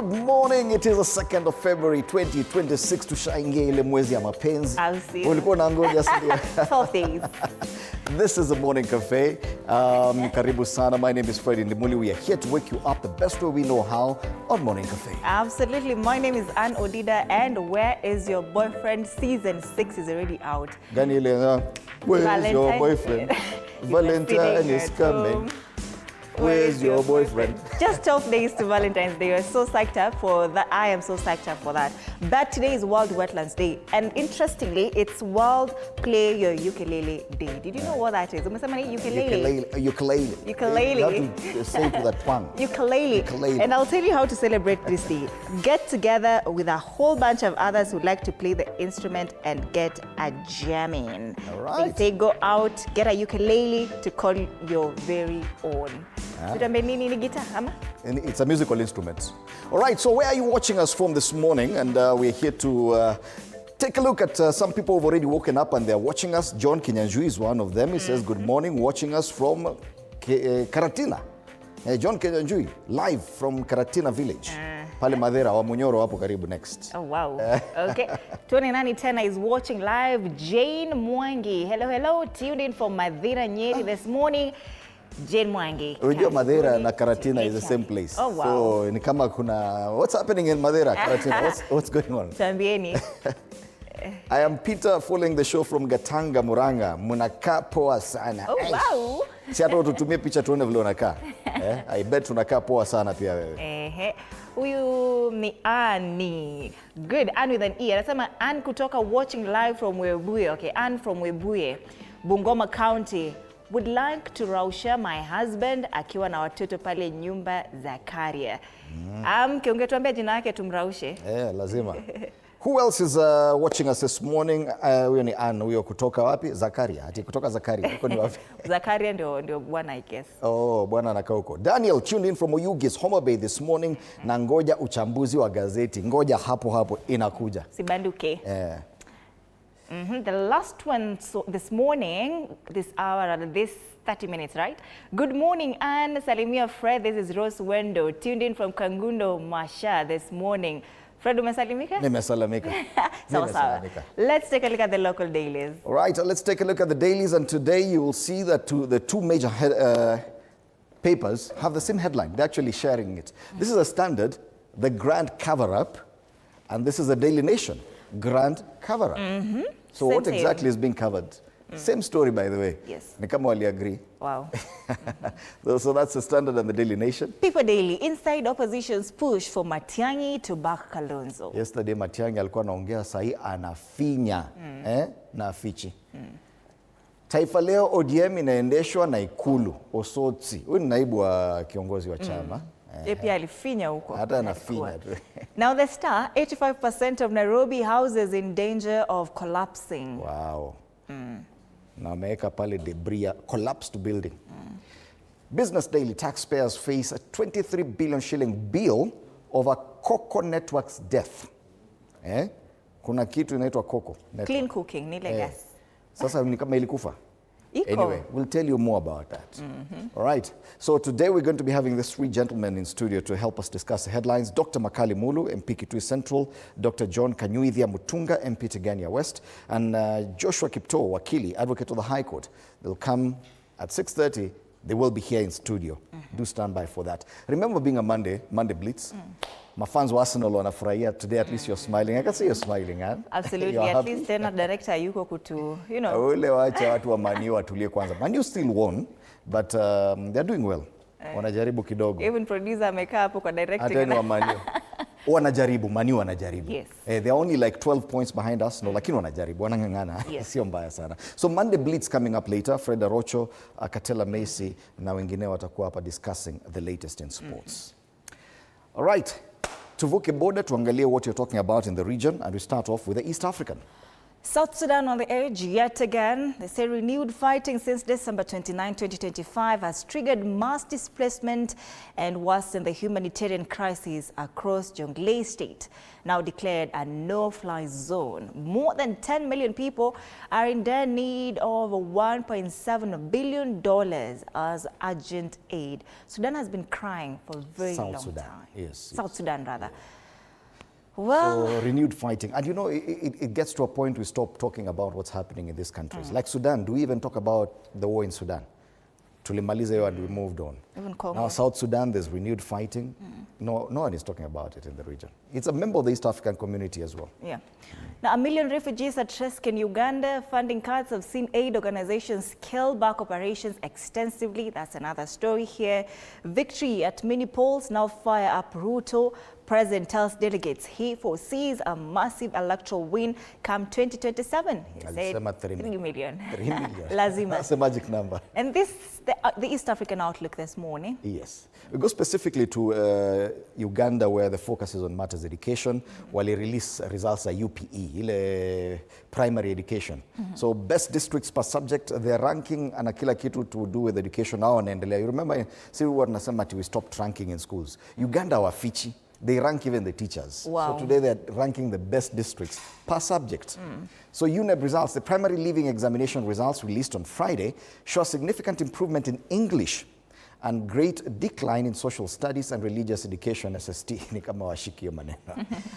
morning. It is the 2nd of February 2026. Tushaingia ile mwezi ya mapenzi. Ulikuwa unangoja sindio? 12 days. This is the Morning Cafe. Karibu sana. My name is Freddie Ndimuli. We are here to wake you up the best way we know how on Morning Cafe. Absolutely. My name is Ann Odida, and Where Is Your Boyfriend? Season 6 is already out. Gani ile where is your boyfriend? Valentine is coming. Where's your boyfriend? Just 12 days to Valentine's Day. We're so psyched up for that. I am so psyched up for that. But today is World Wetlands Day. And interestingly, it's World Play Your Ukulele Day. Did you know what that is? Ukulele. Ukulele. You have to say it with a twang. Ukulele. And I'll tell you how to celebrate this day. Get together with a whole bunch of others who like to play the instrument and get a jam in. All right. They say go out, get a ukulele to call your very own. It's a musical instrument. All right, so where are you watching us from this morning? And we're here to take a look at some people who've already woken up and they're watching us. John Kenyans is one of them. He says, good morning, watching us from Karatina. John Kenyans, live from Karatina village. Pale Madera, wa Munyoro hapo karibu next. Oh, wow. Okay. 2910 is watching live. Jane Mwangi. Hello. Tuned in from Madera Nyeri this morning. Jane Mwangi. Unajua Madera na Karatina is the same place. Oh, wow. So ni kama kuna what's happening in Madera, Karatina? What's going on? Tambieni. I am Peter, following the show from Gatanga, Muranga. Munakaa poa sana. Oh, wow. Si hata tutumie picha tuone vile unakaa. I bet tunakaa poa sana pia wewe. Huyu ni Annie. Good, Ann with an E. Anasema Ann kutoka watching live from Webuye. Okay, Ann from Webuye, Bungoma County. Would like to rausha my husband akiwa na watoto pale nyumba Zakaria. Ungetuambia jina yake tumraushe? Lazima. Who else is watching us this morning? Huyo ni Ann, huyo kutoka wapi? Zakaria. Ati kutoka Zakaria. Huko ni wapi? Zakaria ndio bwana I guess. Oh, bwana anakaa huko. Daniel tuned in from Oyugis, Homa Bay this morning na ngoja uchambuzi wa gazeti. Ngoja hapo inakuja. Sibanduke. The last one this morning, this hour, this 30 minutes, right? Good morning, Anne. Salimia Fred. This is Rose Wendo, tuned in from Kangundo, Masha this morning. Fred, umesalimika? Nimesalimika. Sawa. Let's take a look at the local dailies. All right, let's take a look at the dailies, and today you will see that the two major papers have the same headline. They're actually sharing it. This is a Standard, the Grand Cover-Up, and this is the Daily Nation, Grand Cover-Up. So what exactly is being covered? Same story, by the way. Yes. Ni kama wali agree. Wow. So that's the Standard and the Daily Nation. People Daily, inside opposition's push for Matiang'i to back Kalonzo. Yesterday Matiang'i alikuwa anaongea, sahi anafinya na afichi. Taifa Leo, ODM inaendeshwa na Ikulu, Osotsi. Huyu ni naibu wa kiongozi wa chama. Pia alifinya huko. Hata anafinya. Now the Star, 85% of Nairobi houses in danger of collapsing. Wow. Na ameweka pale debris, collapsed building. Business Daily, taxpayers face a 23 billion shilling bill over Coco Network's death. Kuna kitu inaitwa Coco Network. Clean cooking, ni gas. Sasa ni kama ilikufa. Iko. Anyway, we'll tell you more about that. All right. So today we're going to be having these three gentlemen in studio to help us discuss the headlines. Dr. Makali Mulu, MP Kitui Central, Dr. John Kanyuithia Mutunga, MP Tigania West, and Joshua Kipto, Wakili, Advocate of the High Court. They'll come at 6:30. They will be here in studio. Do stand by for that. Remember being a Monday Blitz? My fans were Arsenal wanafurahia. Today at least you're smiling. I can see you're smiling, huh? Absolutely. At least then director yuko kutu, you know. Ule wacha watu wa Man U watulie kwanza. Man U still won, but they're doing well. Wanajaribu kidogo. Even producer amekaa hapo kwa directing. Hata ni wa Man U. Wanajaribu, Man U wanajaribu. Yes. They're only like 12 points behind us, lakini wanajaribu, wanang'ang'ana. Yes. Sio mbaya sana. So Monday Blitz coming up later. Fred Arocho, Katela Macy na wengine watakuwa hapa discussing the latest in sports. All right. Tuvuke border, tuangalie what you're talking about in the region, and we start off with the East African. South Sudan on the edge yet again. They say renewed fighting since December 29, 2025 has triggered mass displacement and worsened the humanitarian crisis across Jonglei State, now declared a no-fly zone. More than 10 million people are in dire need of $1.7 billion as urgent aid. Sudan has been crying for a very long time. South Sudan, rather. Well, so renewed fighting. And you know, it gets to a point we stop talking about what's happening in these countries. Like Sudan, do we even talk about the war in Sudan? Tulimaliza yo and we moved on. Even Congo. Now South Sudan, there's renewed fighting. No one is talking about it in the region. It's a member of the East African community as well. Yeah. Now, 1 million refugees at risk in Uganda. Funding cuts have seen aid organizations scale back operations extensively. That's another story here. Victory at mini polls now fire up Ruto. President tells delegates he foresees a massive electoral win come 2027. He said 3 million. 3 million. Lazima. That's a magic number. And this, the East African outlook this morning. Yes. We go specifically to Uganda, where the focus is on matters education, while they release results at UPE, ile primary education. So best districts per subject, their ranking and kila kitu to do with education now wanaendelea. You remember, see what nasema we stopped ranking in schools. Uganda wafichi. They rank even the teachers. Wow. So today they're ranking the best districts per subject. So UNEB results, the primary leaving examination results released on Friday, show a significant improvement in English and great decline in social studies and religious education, SST. Ni kama washiki maneno.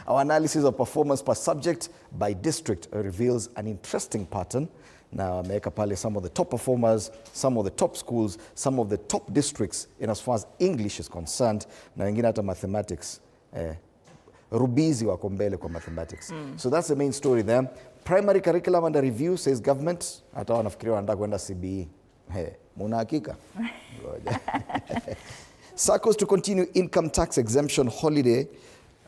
Our analysis of performance per subject by district reveals an interesting pattern. Now, ameweka pale some of the top performers, some of the top schools, some of the top districts in as far as English is concerned, na wengine hata mathematics. Rubizi wako mbele kwa mathematics. So that's the main story there. Primary curriculum under review, says government. Hata wanafikiria wanataka kwenda CBE. Muna hakika? SACCOs to continue income tax exemption holiday,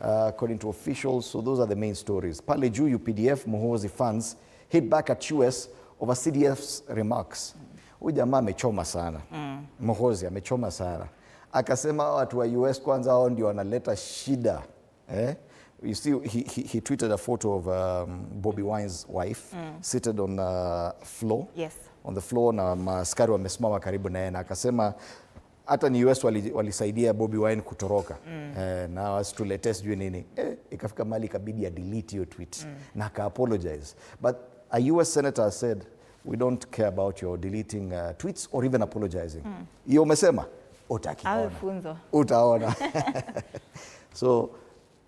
according to officials. So those are the main stories. Pale juu UPDF, Muhoozi funds hit back at US over CDF's remarks. Huyu jamaa amechoma sana. Muhoozi amechoma sana. Akasema watu wa US kwanza hao ndio wanaleta shida. You see, he tweeted a photo of Bobby Wine's wife seated on the floor. Yes. On the floor na maaskari wamesimama karibu naye na akasema hata ni US walisaidia Bobby Wine kutoroka. Na wasituletee sijui nini. Ikafika mali ikabidi ya delete hiyo tweet na aka apologize. But a US senator said, we don't care about your deleting tweets or even apologizing. Hiyo umesema? Utaona. So,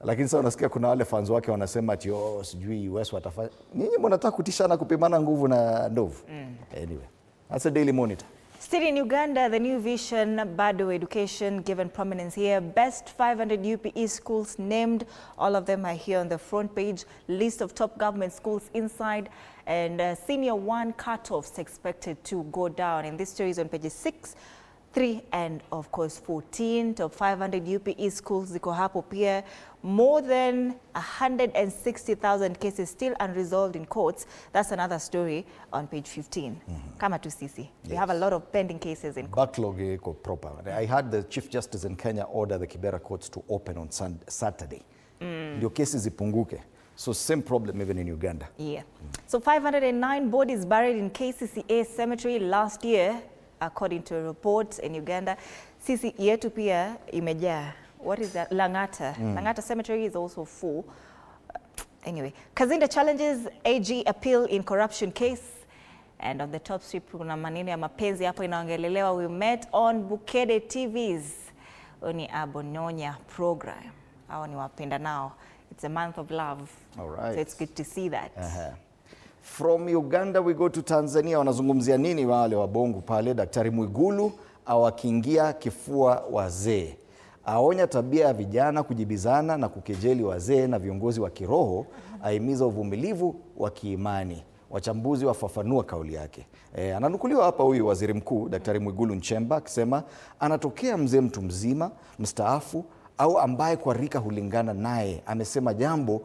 lakini sasa unasikia kuna wale fans wake wanasema ati sijui US watafanya. Ninyi mnataka kutishana kupimana nguvu na ndovu. Anyway, that's a Daily Monitor. Still in Uganda, the new vision, Bado Education, given prominence here. Best 500 UPE schools named. All of them are here on the front page. List of top government schools inside. And senior one cutoffs expected to go down. And this story is on pages 6, 3 and of course 14. Top 500 UPE schools ziko hapo pia. More than 160,000 cases still unresolved in courts. That's another story on page 15. Kama tu sisi. We have a lot of pending cases in court. Backlog iko proper. I had the Chief Justice in Kenya order the Kibera courts to open on Saturday. Ndio cases zipunguke. So same problem even in Uganda. Yeah. So 509 bodies buried in KCCA cemetery last year, according to a report in Uganda. Sisi yetu pia imejaa. What is that? Langata. Langata cemetery is also full. Anyway, Kazinda challenges AG appeal in corruption case. And on the top strip, kuna maneno ya mapenzi hapo inaongelelewa. We met on Bukede TV's Oni Abonyonya program. Hao ni wapenda nao. It's a month of love. All right. So it's good to see that. From Uganda we go to Tanzania. Wanazungumzia nini wale wabongo pale? Daktari Mwigulu awakingia kifua wazee. Aonya tabia ya vijana kujibizana na kukejeli wazee na viongozi wa kiroho. Ahimiza uvumilivu wa kiimani. Wachambuzi wafafanua kauli yake. Ananukuliwa hapa huyu waziri mkuu Daktari Mwigulu Nchemba akisema anatokea mzee mtu mzima, mstaafu au ambaye kwa rika hulingana naye. Amesema jambo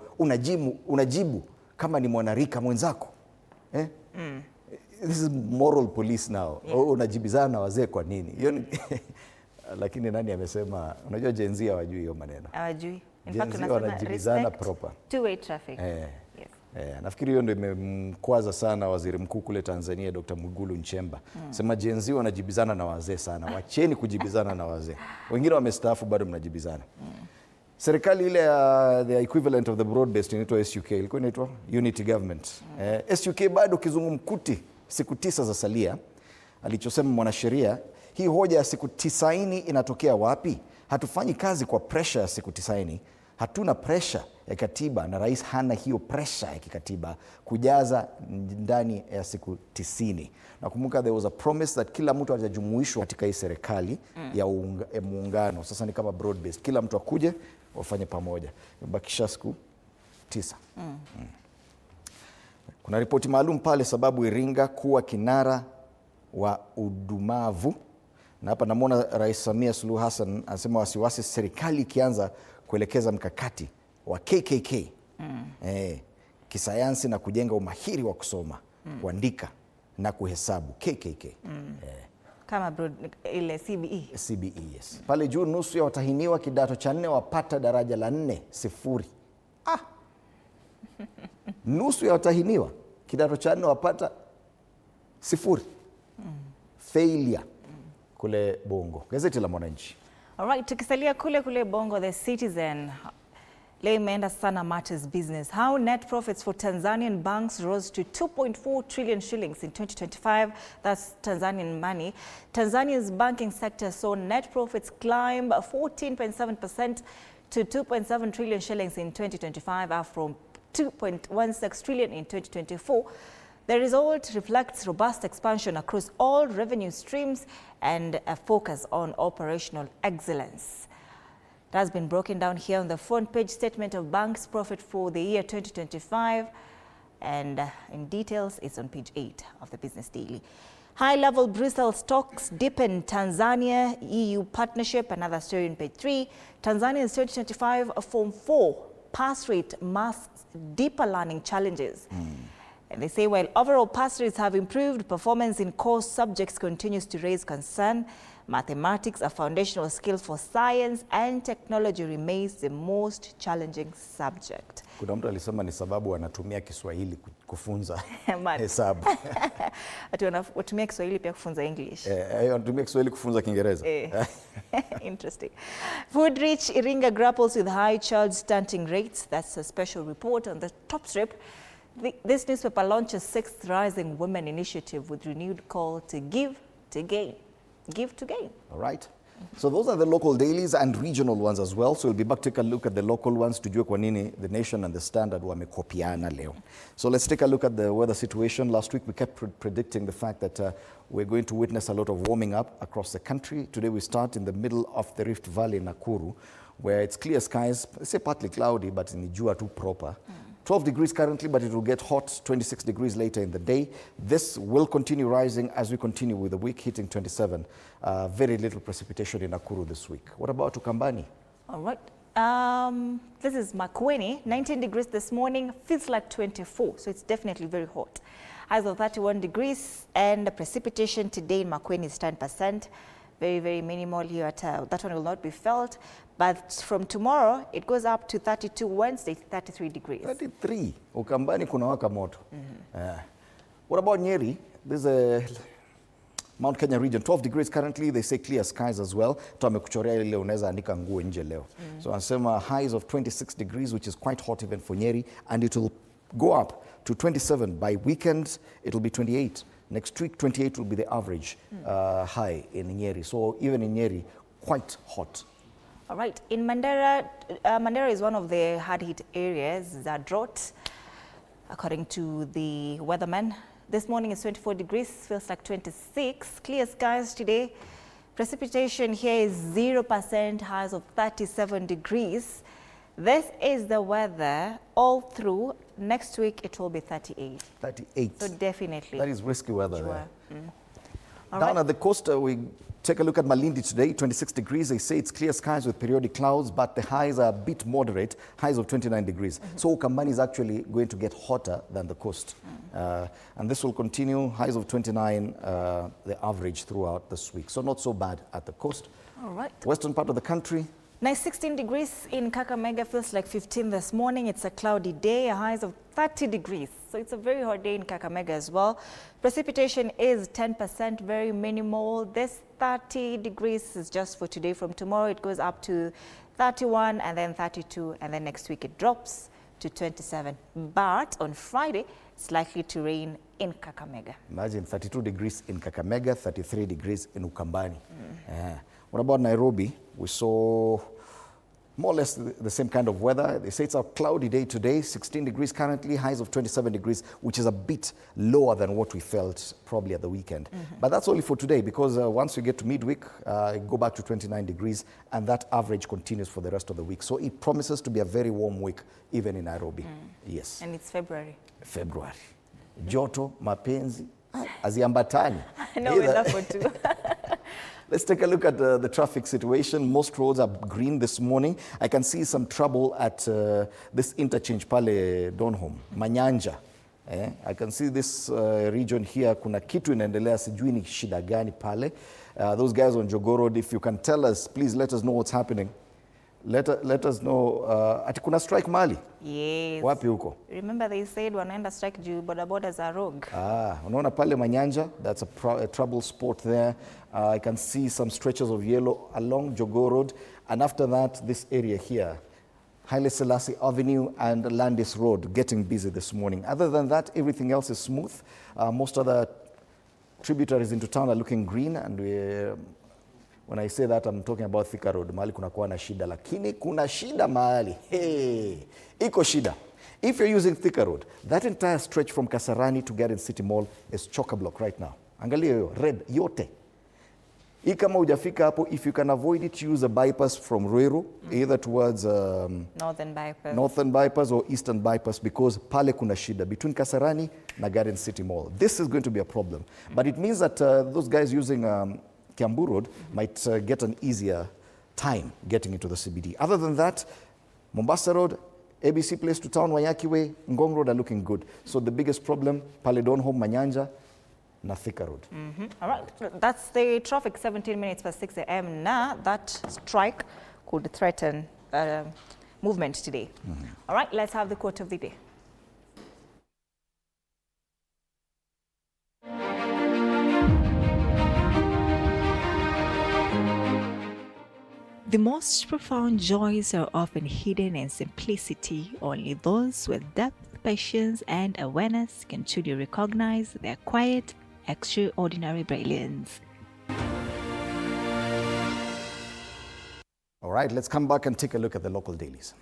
unajibu kama ni mwanarika mwenzako. This is moral police now. Unajibizana na wazee kwa nini? Hiyo lakini nani amesema? Unajua Gen Z hawajui hiyo maneno. Hawajui. In fact tunasema wanajibizana respect, proper. Two-way traffic. Yes. Nafikiri hiyo ndio imemkwaza sana waziri mkuu kule Tanzania Dr. Mwigulu Nchemba. Sema Gen Z wanajibizana na wazee sana. Wacheni kujibizana na wazee. Wengine wamestaafu bado mnajibizana. Serikali ile ya the equivalent of the broad based inaitwa SUK, ilikuwa inaitwa Unity Government. SUK bado kizungumkuti, siku 9 za salia. Alichosema mwanasheria, hii hoja ya siku 90 inatokea wapi? Hatufanyi kazi kwa pressure ya siku 90. Hatuna pressure ya katiba na rais hana hiyo pressure ya kikatiba kujaza ndani ya siku 90. Nakumbuka there was a promise that kila mtu atajumuishwa katika hii serikali ya muungano. Sasa ni kama broad based. Kila mtu akuje wafanye pamoja. Mbakisha siku 9. Kuna ripoti maalum pale sababu Iringa kuwa kinara wa udumavu. Na hapa namwona Rais Samia Suluhu Hassan anasema wasiwasi serikali ikianza kuelekeza mkakati wa KKK kisayansi na kujenga umahiri wa kusoma, kuandika na kuhesabu KKK. Kama ile CBE. CBE, yes. Pale juu nusu ya watahiniwa kidato cha 4 wapata daraja la 4, 0. Nusu ya watahiniwa kidato cha 4 wapata 0. Failure. Kule Bongo. Gazeti la Mwananchi. Alright, tukisalia kule Bongo, The Citizen. Leo imeenda sana matters business. How net profits for Tanzanian banks rose to 2.4 trillion shillings in 2025. That's Tanzanian money. Tanzania's banking sector saw net profits climb 14.7% to 2.7 trillion shillings in 2025, up from 2.16 trillion in 2024. The result reflects robust expansion across all revenue streams and a focus on operational excellence. It has been broken down here on the front page statement of bank's profit for the year 2025, and in details it's on page 8 of the Business Daily. High-level Brussels talks deepen Tanzania-EU partnership, another story on page 3. Tanzania's 2025 Form 4 pass rate masks deeper learning challenges. And they say while overall pass rates have improved, performance in core subjects continues to raise concern. Mathematics, a foundational skill for science and technology, remains the most challenging subject. Kuna mtu alisema ni sababu wanatumia Kiswahili kufunza hesabu. Ati wanatumia Kiswahili pia kufunza English. Wanatumia Kiswahili kufunza Kiingereza. Interesting. Food-rich Iringa grapples with high child stunting rates. That's a special report on the top strip. This newspaper launches 6th Rising Women Initiative with renewed call to give to gain. Give to gain. All right. So those are the local dailies and regional ones as well. So we'll be back to take a look at the local ones to tujue kwa nini The Nation and The Standard wamekopiana leo. So let's take a look at the weather situation. Last week we kept predicting the fact that we're going to witness a lot of warming up across the country. Today we start in the middle of the Rift Valley, Nakuru, where it's clear skies, say partly cloudy, but in jua too proper. 12 degrees currently, but it will get hot, 26 degrees later in the day. This will continue rising as we continue with the week, hitting 27. Very little precipitation in Nakuru this week. What about Ukambani? All right. This is Makueni, 19 degrees this morning, feels like 24, so it's definitely very hot. Highs of 31 degrees, and the precipitation today in Makueni is 10%. Very, very minimal here at that one will not be felt. But from tomorrow, it goes up to 32, Wednesday, 33 degrees. 33. Ukambani kuna waka moto. What about Nyeri? There's a Mount Kenya region, 12 degrees currently. They say clear skies as well. Tumekuchorea ile unaweza andika nguo nje leo. So anasema highs of 26 degrees, which is quite hot even for Nyeri. And it will go up to 27. By weekend, it will be 28. Next week, 28 will be the average high in Nyeri. So even in Nyeri, quite hot. All right. In Mandera, Mandera is one of the hard-hit areas that drought, according to the weatherman. This morning is 24 degrees, feels like 26. Clear skies today. Precipitation here is 0%, highs of 37 degrees. This is the weather all through. Next week, it will be 38. 38. So definitely. That is risky weather there. Down at the coast, we take a look at Malindi today, 26 degrees. They say it's clear skies with periodic clouds, but the highs are a bit moderate, highs of 29 degrees. So Ukambani is actually going to get hotter than the coast. And this will continue, highs of 29, the average throughout this week. So not so bad at the coast. All right. Western part of the country, Nice 16 degrees in Kakamega, feels like 15 this morning. It's a cloudy day, a highs of 30 degrees. So it's a very hot day in Kakamega as well. Precipitation is 10%, very minimal. This 30 degrees is just for today. From tomorrow, it goes up to 31 and then 32. And then next week, it drops to 27. But on Friday, it's likely to rain in Kakamega. Imagine 32 degrees in Kakamega, 33 degrees in Ukambani. What about Nairobi? We saw more or less the same kind of weather. They say it's a cloudy day today, 16 degrees currently, highs of 27 degrees, which is a bit lower than what we felt probably at the weekend. But that's only for today, because once we get to midweek, go back to 29 degrees, and that average continues for the rest of the week. So it promises to be a very warm week, even in Nairobi. Yes. And it's February. February. Joto, mapenzi, haziambatani. No weather for two. Let's take a look at the traffic situation. Most roads are green this morning. I can see some trouble at this interchange pale Donholm, Manyanja. I can see this region here, kuna kitu inaendelea, sijui ni shida gani pale. Those guys on Jogoo Road, if you can tell us, please let us know what's happening. Let us know. Ati kuna strike mali? Yes. Wapi huko? Remember they said wanaenda strike juu bodaboda za rogue. Unaona pale Manyanja, that's a trouble spot there. I can see some stretches of yellow along Jogoo Road, and after that, this area here, Haile Selassie Avenue and Landis Road, getting busy this morning. Other than that, everything else is smooth. Most other tributaries into town are looking green, and when I say that, I'm talking about Thika Road. Mahali kunakuwa na shida, lakini kuna shida mahali. Hey, iko shida. If you're using Thika Road, that entire stretch from Kasarani to Garden City Mall is chock-a-block right now. Angalia hiyo, red, yote. Hii kama hujafika hapo, if you can avoid it, use a bypass from Ruiru, either towards Northern bypass or Eastern bypass, because pale kuna shida between Kasarani na Garden City Mall. This is going to be a problem. But it means that those guys using Kiambu Road might get an easier time getting into the CBD. Other than that, Mombasa Road, ABC Place to Town, Wayaki Way, Ngong Road are looking good. So the biggest problem, pale Donholm, Manyanja, na Thika Road. All right, that's the traffic, 17 minutes past 6 a.m. Now, that strike could threaten movement today. All right, let's have the quote of the day. The most profound joys are often hidden in simplicity. Only those with depth, patience, and awareness can truly recognize their quiet, extraordinary brilliance. All right, let's come back and take a look at the local dailies.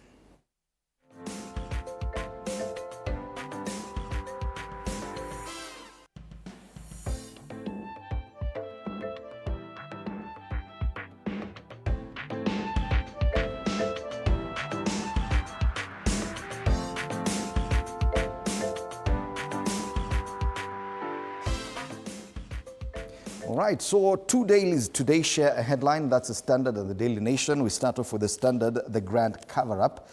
All right, so two dailies today share a headline. That's the Standard and the Daily Nation. We start off with the Standard, the grand cover-up.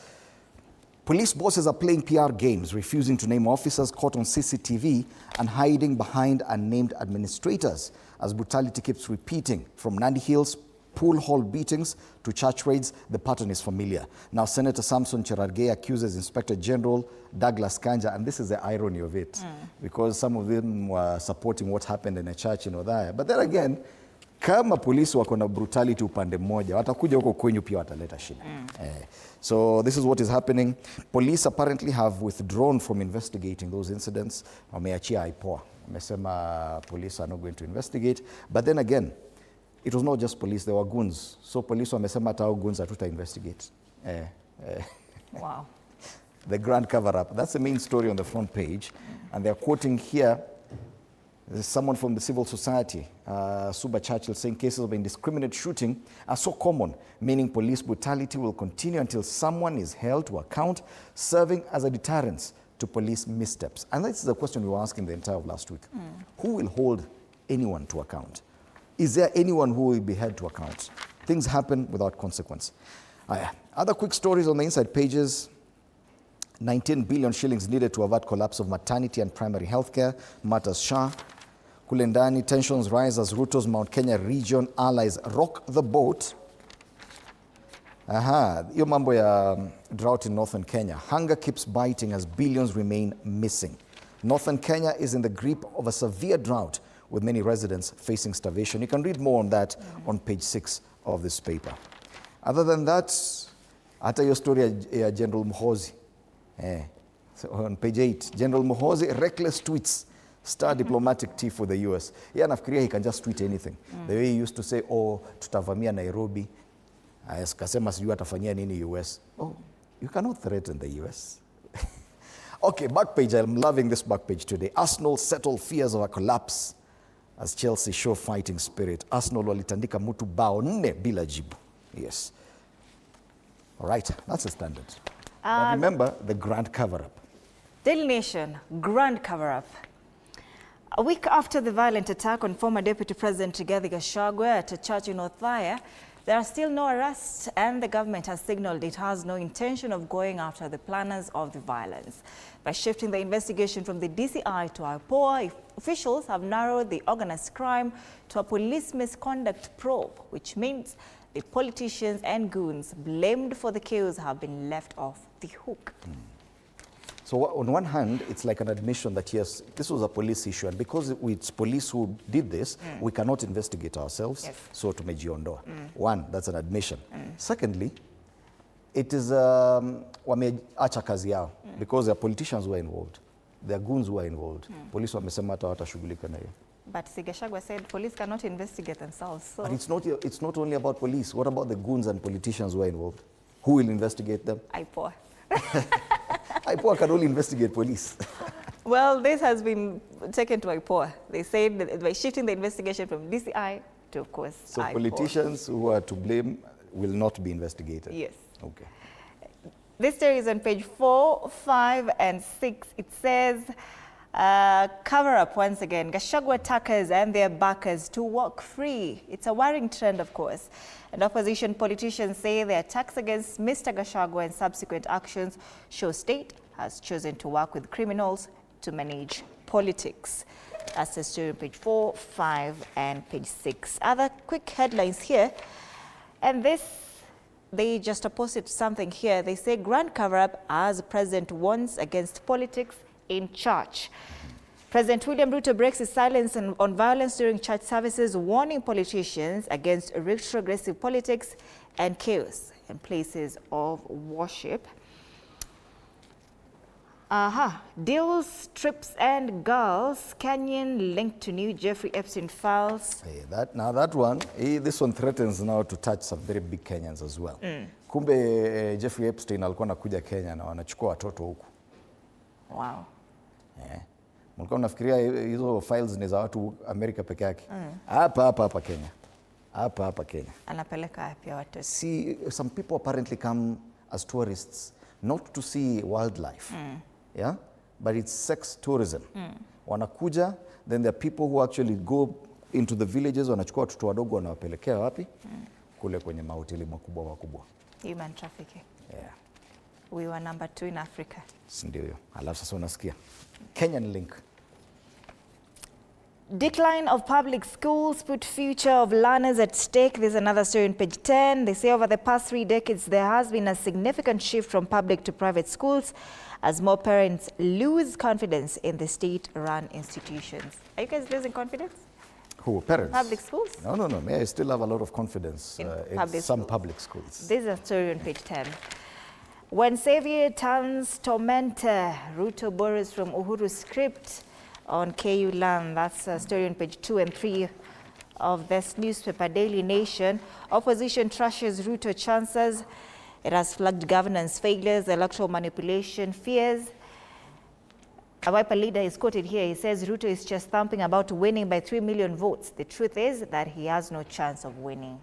Police bosses are playing PR games, refusing to name officers caught on CCTV and hiding behind unnamed administrators as brutality keeps repeating. From Nandi Hills pool hall beatings to church raids, the pattern is familiar. Now, Senator Samson Cherargei accuses Inspector General Douglas Kanja, and this is the irony of it, because some of them were supporting what happened in a church in Othaya. But then again, kama polisi wako na brutality upande mmoja, watakuja huko kwenyu pia wataleta shida. So this is what is happening. Police apparently have withdrawn from investigating those incidents. Wameachia IPOA. Wamesema police are not going to investigate. But then again, it was not just police, there were goons. So police wamesema hata hao goons hatuta investigate. Wow. The grand cover-up. That's the main story on the front page. And they're quoting here, there's someone from the civil society, Suba Churchill, saying cases of indiscriminate shooting are so common, meaning police brutality will continue until someone is held to account, serving as a deterrence to police missteps. And that's the question we were asking the entire of last week. Who will hold anyone to account? Is there anyone who will be held to account? Things happen without consequence. Other quick stories on the inside pages. 19 billion shillings needed to avert collapse of maternity and primary healthcare, matters Shah. Kule ndani, tensions rise as Ruto's Mount Kenya region allies rock the boat Hiyo mambo ya drought in northern Kenya. Hunger keeps biting as billions remain missing. Northern Kenya is in the grip of a severe drought with many residents facing starvation. You can read more on that on page 6 of this paper. Other than that, hata hiyo story ya General Muhoozi. So on page 8, General Muhoozi, reckless tweets, star diplomatic tiff with the US. Yeah, nafikiria he can just tweet anything. The way he used to say, oh, tutavamia Nairobi. Kasema sijui atafanyia nini US. Oh, you cannot threaten the US. Okay, back page. I'm loving this back page today. Arsenal settle fears of a collapse as Chelsea show fighting spirit. Arsenal walitandika mtu bao 4 bila jibu. Yes. All right, that's a standard. But remember the grand cover-up. Daily Nation, grand cover-up. A week after the violent attack on former Deputy President Rigathi Gachagua at a church in Othaya, there are still no arrests, and the government has signaled it has no intention of going after the planners of the violence. By shifting the investigation from the DCI to IPOA, officials have narrowed the organized crime to a police misconduct probe, which means the politicians and goons blamed for the chaos have been left off the hook. So on one hand, it's like an admission that yes, this was a police issue, and because it's police who did this, we cannot investigate ourselves, Yes. so tumejiondoa. One, that's an admission. Secondly, it is wameacha kazi yao because their politicians were involved, their goons were involved. Police wamesema hata watashughulika na hiyo. But Gachagua said police cannot investigate themselves. So But it's not only about police. What about the goons and politicians who are involved? Who will investigate them? IPOA. IPOA can only investigate police. Well, this has been taken to IPOA. They said that by shifting the investigation from DCI to, of course, So IPOA. politicians who are to blame will not be investigated? Yes. Okay. This story is on page 4, 5, and 6. It says, cover up once again. Gachagua attackers and their backers to walk free. It's a worrying trend, of course. And opposition politicians say the attacks against Mr. Gachagua and subsequent actions show state has chosen to work with criminals to manage politics. That's the story on page 4, 5, and page 6. Other quick headlines here. And this, they just posted something here. They say grand cover-up as president warns against politics in church. President William Ruto breaks his silence on violence during church services, warning politicians against retrogressive politics and chaos in places of worship. Deals, trips, and girls. Kenyan linked to new Jeffrey Epstein files. Hey, that one, this one threatens now to touch some very big Kenyans as well. Kumbe Jeffrey Epstein alikuwa anakuja Kenya na wanachukua watoto huku. Wow. Mlikuwa mnafikiria hizo files ni za watu Amerika peke yake? Hapa Kenya. Hapa Kenya. Anapeleka pia watu. See, some people apparently come as tourists not to see wildlife. Yeah? But it's sex tourism. Wanakuja, then there are people who actually go into the villages, wanachukua watoto wadogo wanawapelekea wapi? Kule kwenye mahoteli makubwa. Human trafficking. Yeah. We were number 2 in Africa. Ndio hiyo. Alafu sasa unasikia. Kenyan link. Decline of public schools put future of learners at stake. There's another story on page 10. They say over the past 3 decades, there has been a significant shift from public to private schools as more parents lose confidence in the state-run institutions. Are you guys losing confidence? Who? Parents? Public schools? No. I still have a lot of confidence in some public schools. This is a story on page 10. When Savior turns tormentor, Ruto borrows from Uhuru's script on KU land. That's a story on page 2 and 3 of this newspaper, Daily Nation. Opposition trashes Ruto chances. It has flagged governance failures, electoral manipulation fears. A Wiper leader is quoted here. He says Ruto is just thumping about winning by 3 million votes. The truth is that he has no chance of winning.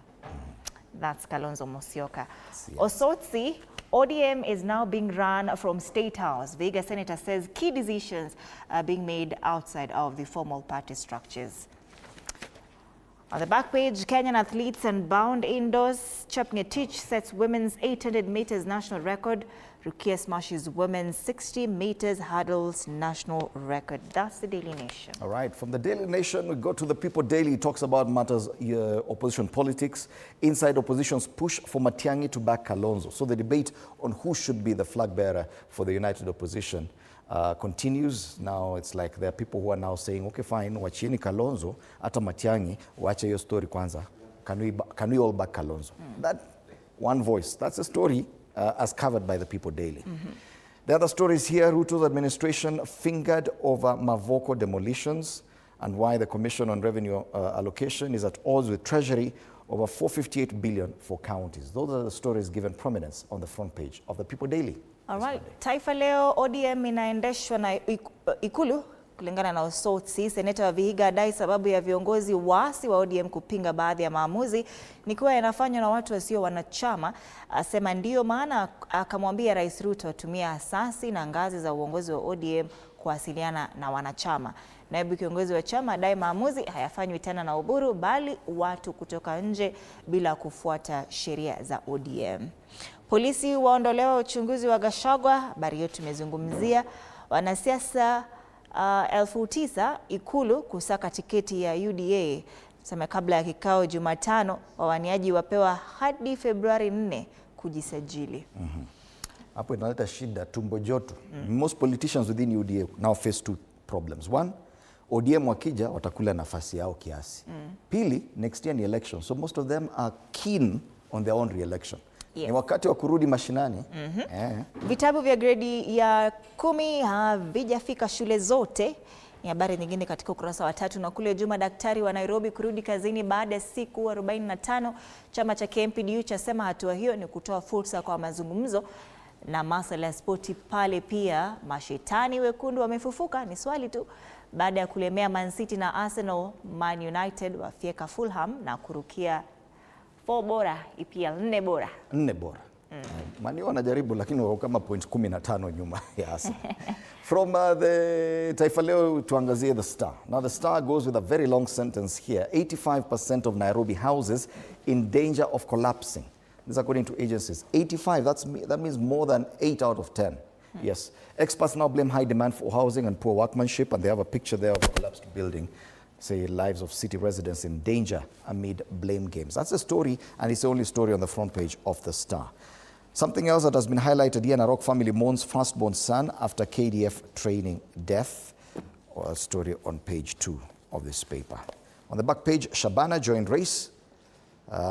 That's Kalonzo Musyoka. Yes. Osotsi, ODM is now being run from State House. Vihiga Senator says key decisions are being made outside of the formal party structures. On the back page, Kenyan athletes and bound indoors. Chepngetich sets women's 800 meters national record Rukia smashes women's 60 meters hurdles national record. That's the Daily Nation. All right, from the Daily Nation, we go to the People Daily. It talks about matters, opposition politics. Inside opposition's push for Matiang'i to back Kalonzo. So the debate on who should be the flag bearer for the united opposition continues. Now it's like there are people who are now saying, okay, fine, wachieni Kalonzo, ata Matiang'i, wache yo story kwanza. Can we all back Kalonzo? That one voice, that's a story as covered by the People Daily. The other stories here, Ruto's administration fingered over Mavoko demolitions and why the Commission on Revenue Allocation is at odds with Treasury over 458 billion for counties. Those are the stories given prominence on the front page of the People Daily. All right. Taifa Leo, ODM inaendeshwa na Ikulu. Kulingana na Osotsi, seneta wa Vihiga adai sababu ya viongozi waasi wa ODM kupinga baadhi ya maamuzi ni kuwa yanafanywa na watu wasio wanachama. Asema ndiyo maana akamwambia Rais Ruto atumia asasi na ngazi za uongozi wa ODM kuwasiliana na wanachama. Naibu kiongozi wa chama adai maamuzi hayafanywi tena na Uburu bali watu kutoka nje bila kufuata sheria za ODM. Polisi waondolewa uchunguzi wa Gachagua, habari hiyo tumezungumzia. Wanasiasa 9,000 Ikulu kusaka tiketi ya UDA. Sema kabla ya kikao Jumatano, wawaniaji wapewa hadi Februari 4 kujisajili. Hapo inaleta shida, tumbo joto. Most politicians within UDA now face two problems. One, ODM wakija watakula nafasi yao kiasi. Pili, next year ni election. So most of them are keen on their own re-election. Yes. Ni wakati wa kurudi mashinani. Vitabu vya gredi ya 10 havijafika shule zote. Ni habari nyingine katika ukurasa wa 3. Na kule Juma daktari wa Nairobi kurudi kazini baada ya siku 45. Chama cha KMPDU chasema hatua hiyo ni kutoa fursa kwa mazungumzo. Na masuala ya spoti pale pia mashetani wekundu wamefufuka, ni swali tu. Baada ya kulemea Man City na Arsenal, Man United wafieka Fulham na kurukia 4 bora, EPL 4 bora. 4 bora. Mani wanajaribu lakini wako kama point 15 nyuma ya Arsenal. From the Taifa Leo tuangazie The Star. Now the Star goes with a very long sentence here. 85% of Nairobi houses in danger of collapsing. This according to agencies. 85, that means more than 8 out of 10. Yes. Experts now blame high demand for housing and poor workmanship, and they have a picture there of a collapsed building. Say lives of city residents in danger amid blame games. That's a story, and it's the only story on the front page of The Star. Something else that has been highlighted here, Narok family mourns firstborn son after KDF training death. Or a story on page 2 of this paper. On the back page, Shabana joined race.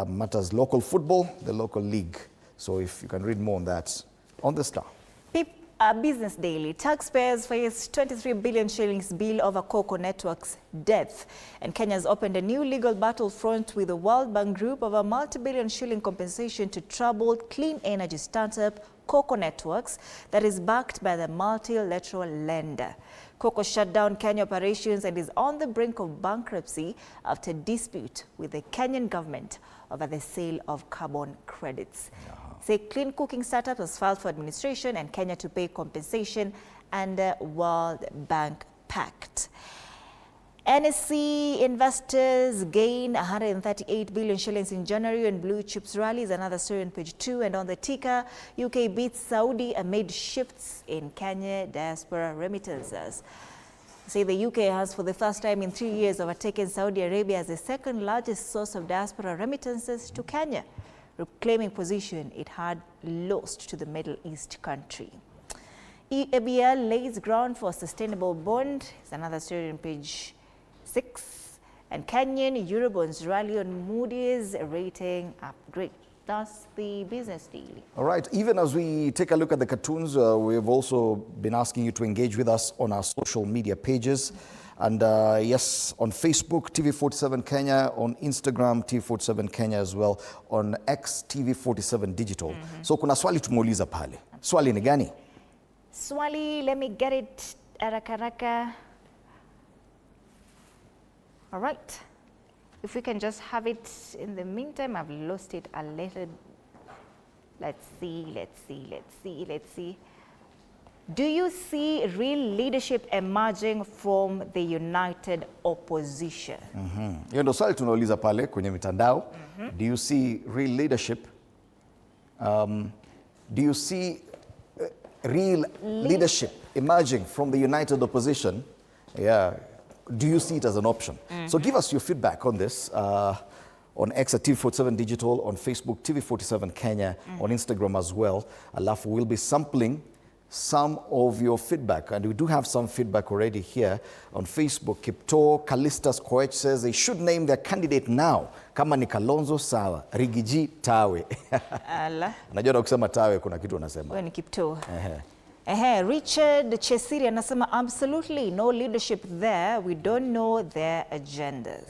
Matters local football, the local league. So if you can read more on that on The Star. Business Daily. Taxpayers face 23 billion shillings bill over Coco Network's death. And Kenya's opened a new legal battlefront with the World Bank Group over multi-billion shilling compensation to troubled clean energy startup Coco Networks that is backed by the multilateral lender. Coco shut down Kenya operations and is on the brink of bankruptcy after dispute with the Kenyan government over the sale of carbon credits. Say clean cooking startup was filed for administration and Kenya to pay compensation under World Bank Pact. NSC investors gain 138 billion shillings in January on blue chips rallies. Another story on page 2. And on the ticker, UK beats Saudi amid shifts in Kenya diaspora remittances. Say the UK has for the first time in 3 years overtaken Saudi Arabia as the second largest source of diaspora remittances to Kenya, reclaiming position it had lost to the Middle East country. EABL lays ground for a sustainable bond. It's another story on page 6. And Kenyan Eurobonds rally on Moody's rating upgrade. That's the Business Daily. All right. Even as we take a look at the cartoons, we've also been asking you to engage with us on our social media pages. And yes, on Facebook, TV47 Kenya, on Instagram, TV47 Kenya as well, on X, TV47 Digital. So kuna swali tumeuliza pale. Swali ni gani? Swali, let me get it. Arakaraka. All right. If we can just have it in the meantime, I've lost it a little. Let's see. Do you see real leadership emerging from the united opposition? Hiyo ndo swali tunauliza pale kwenye mitandao. Do you see real leadership? Do you see real leadership emerging from the united opposition, yeah, do you see it as an option? So give us your feedback on this. On X at TV47 Digital, on Facebook, TV47 Kenya, on Instagram as well. Alafu, we'll be sampling some of your feedback. And we do have some feedback already here on Facebook. Kipto Kalistas Koech says they should name their candidate now. Kama ni Kalonzo sawa, Rigiji Tawe. Ala. Najua ukisema Tawe kuna kitu unasema. Wewe ni Kipto. Richard Chesiri anasema absolutely no leadership there. We don't know their agendas.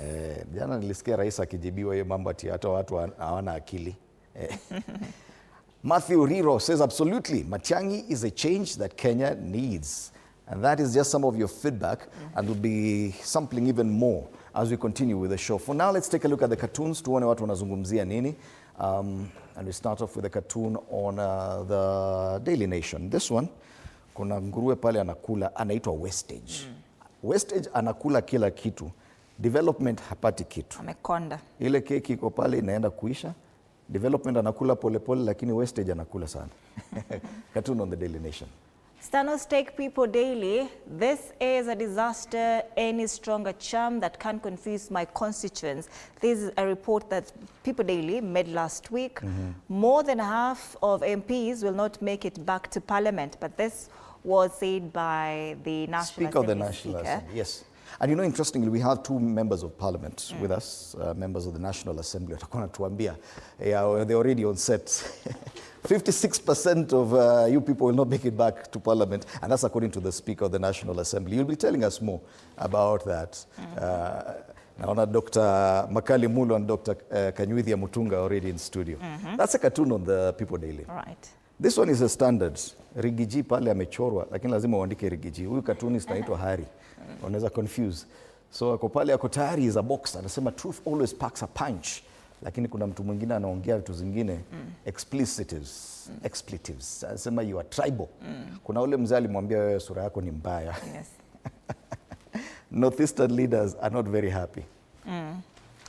Jana nilisikia rais akijibiwa hiyo mambo ati hata watu hawana akili. Matthew Riro says absolutely Matiang'i is a change that Kenya needs. And that is just some of your feedback, and we'll be sampling even more as we continue with the show. For now, let's take a look at the cartoons tuone watu wanazungumzia nini. And we start off with a cartoon on the Daily Nation. This one, kuna nguruwe pale anakula, anaitwa Wastage. Wastage anakula kila kitu. Development hapati kitu. Amekonda. Ile keki iko pale inaenda kuisha. Development anakula polepole, lakini Wastage anakula sana. Cartoon on the Daily Nation. Stanos take People Daily. This is a disaster. Any stronger charm that can confuse my constituents. This is a report that People Daily made last week. More than half of MPs will not make it back to Parliament, but this was said by the National Speaker of the Assembly National Speaker. Assembly, yes. And you know, interestingly, we have two members of Parliament with us, members of the National Assembly. Watakuwa natuambia, they're already on set. 56% of you people will not make it back to Parliament, and that's according to the Speaker of the National Assembly. You'll be telling us more about that. Naona Dr. Makali Mulu and Dr. Kanyuithia Mutunga already in studio. That's a cartoon on the People Daily. All right. This one is a standard. Rigiji pale amechorwa, lakini lazima uandike Rigiji. Huyu cartoonist anaitwa Hari. Unaweza confuse. So ako pale ako tayari is a boxer. Anasema truth always packs a punch. Lakini kuna mtu mwingine anaongea vitu zingine expletives. Anasema you are tribal. Kuna ule mzee alimwambia wewe sura yako ni mbaya. Yes. Northeastern leaders are not very happy.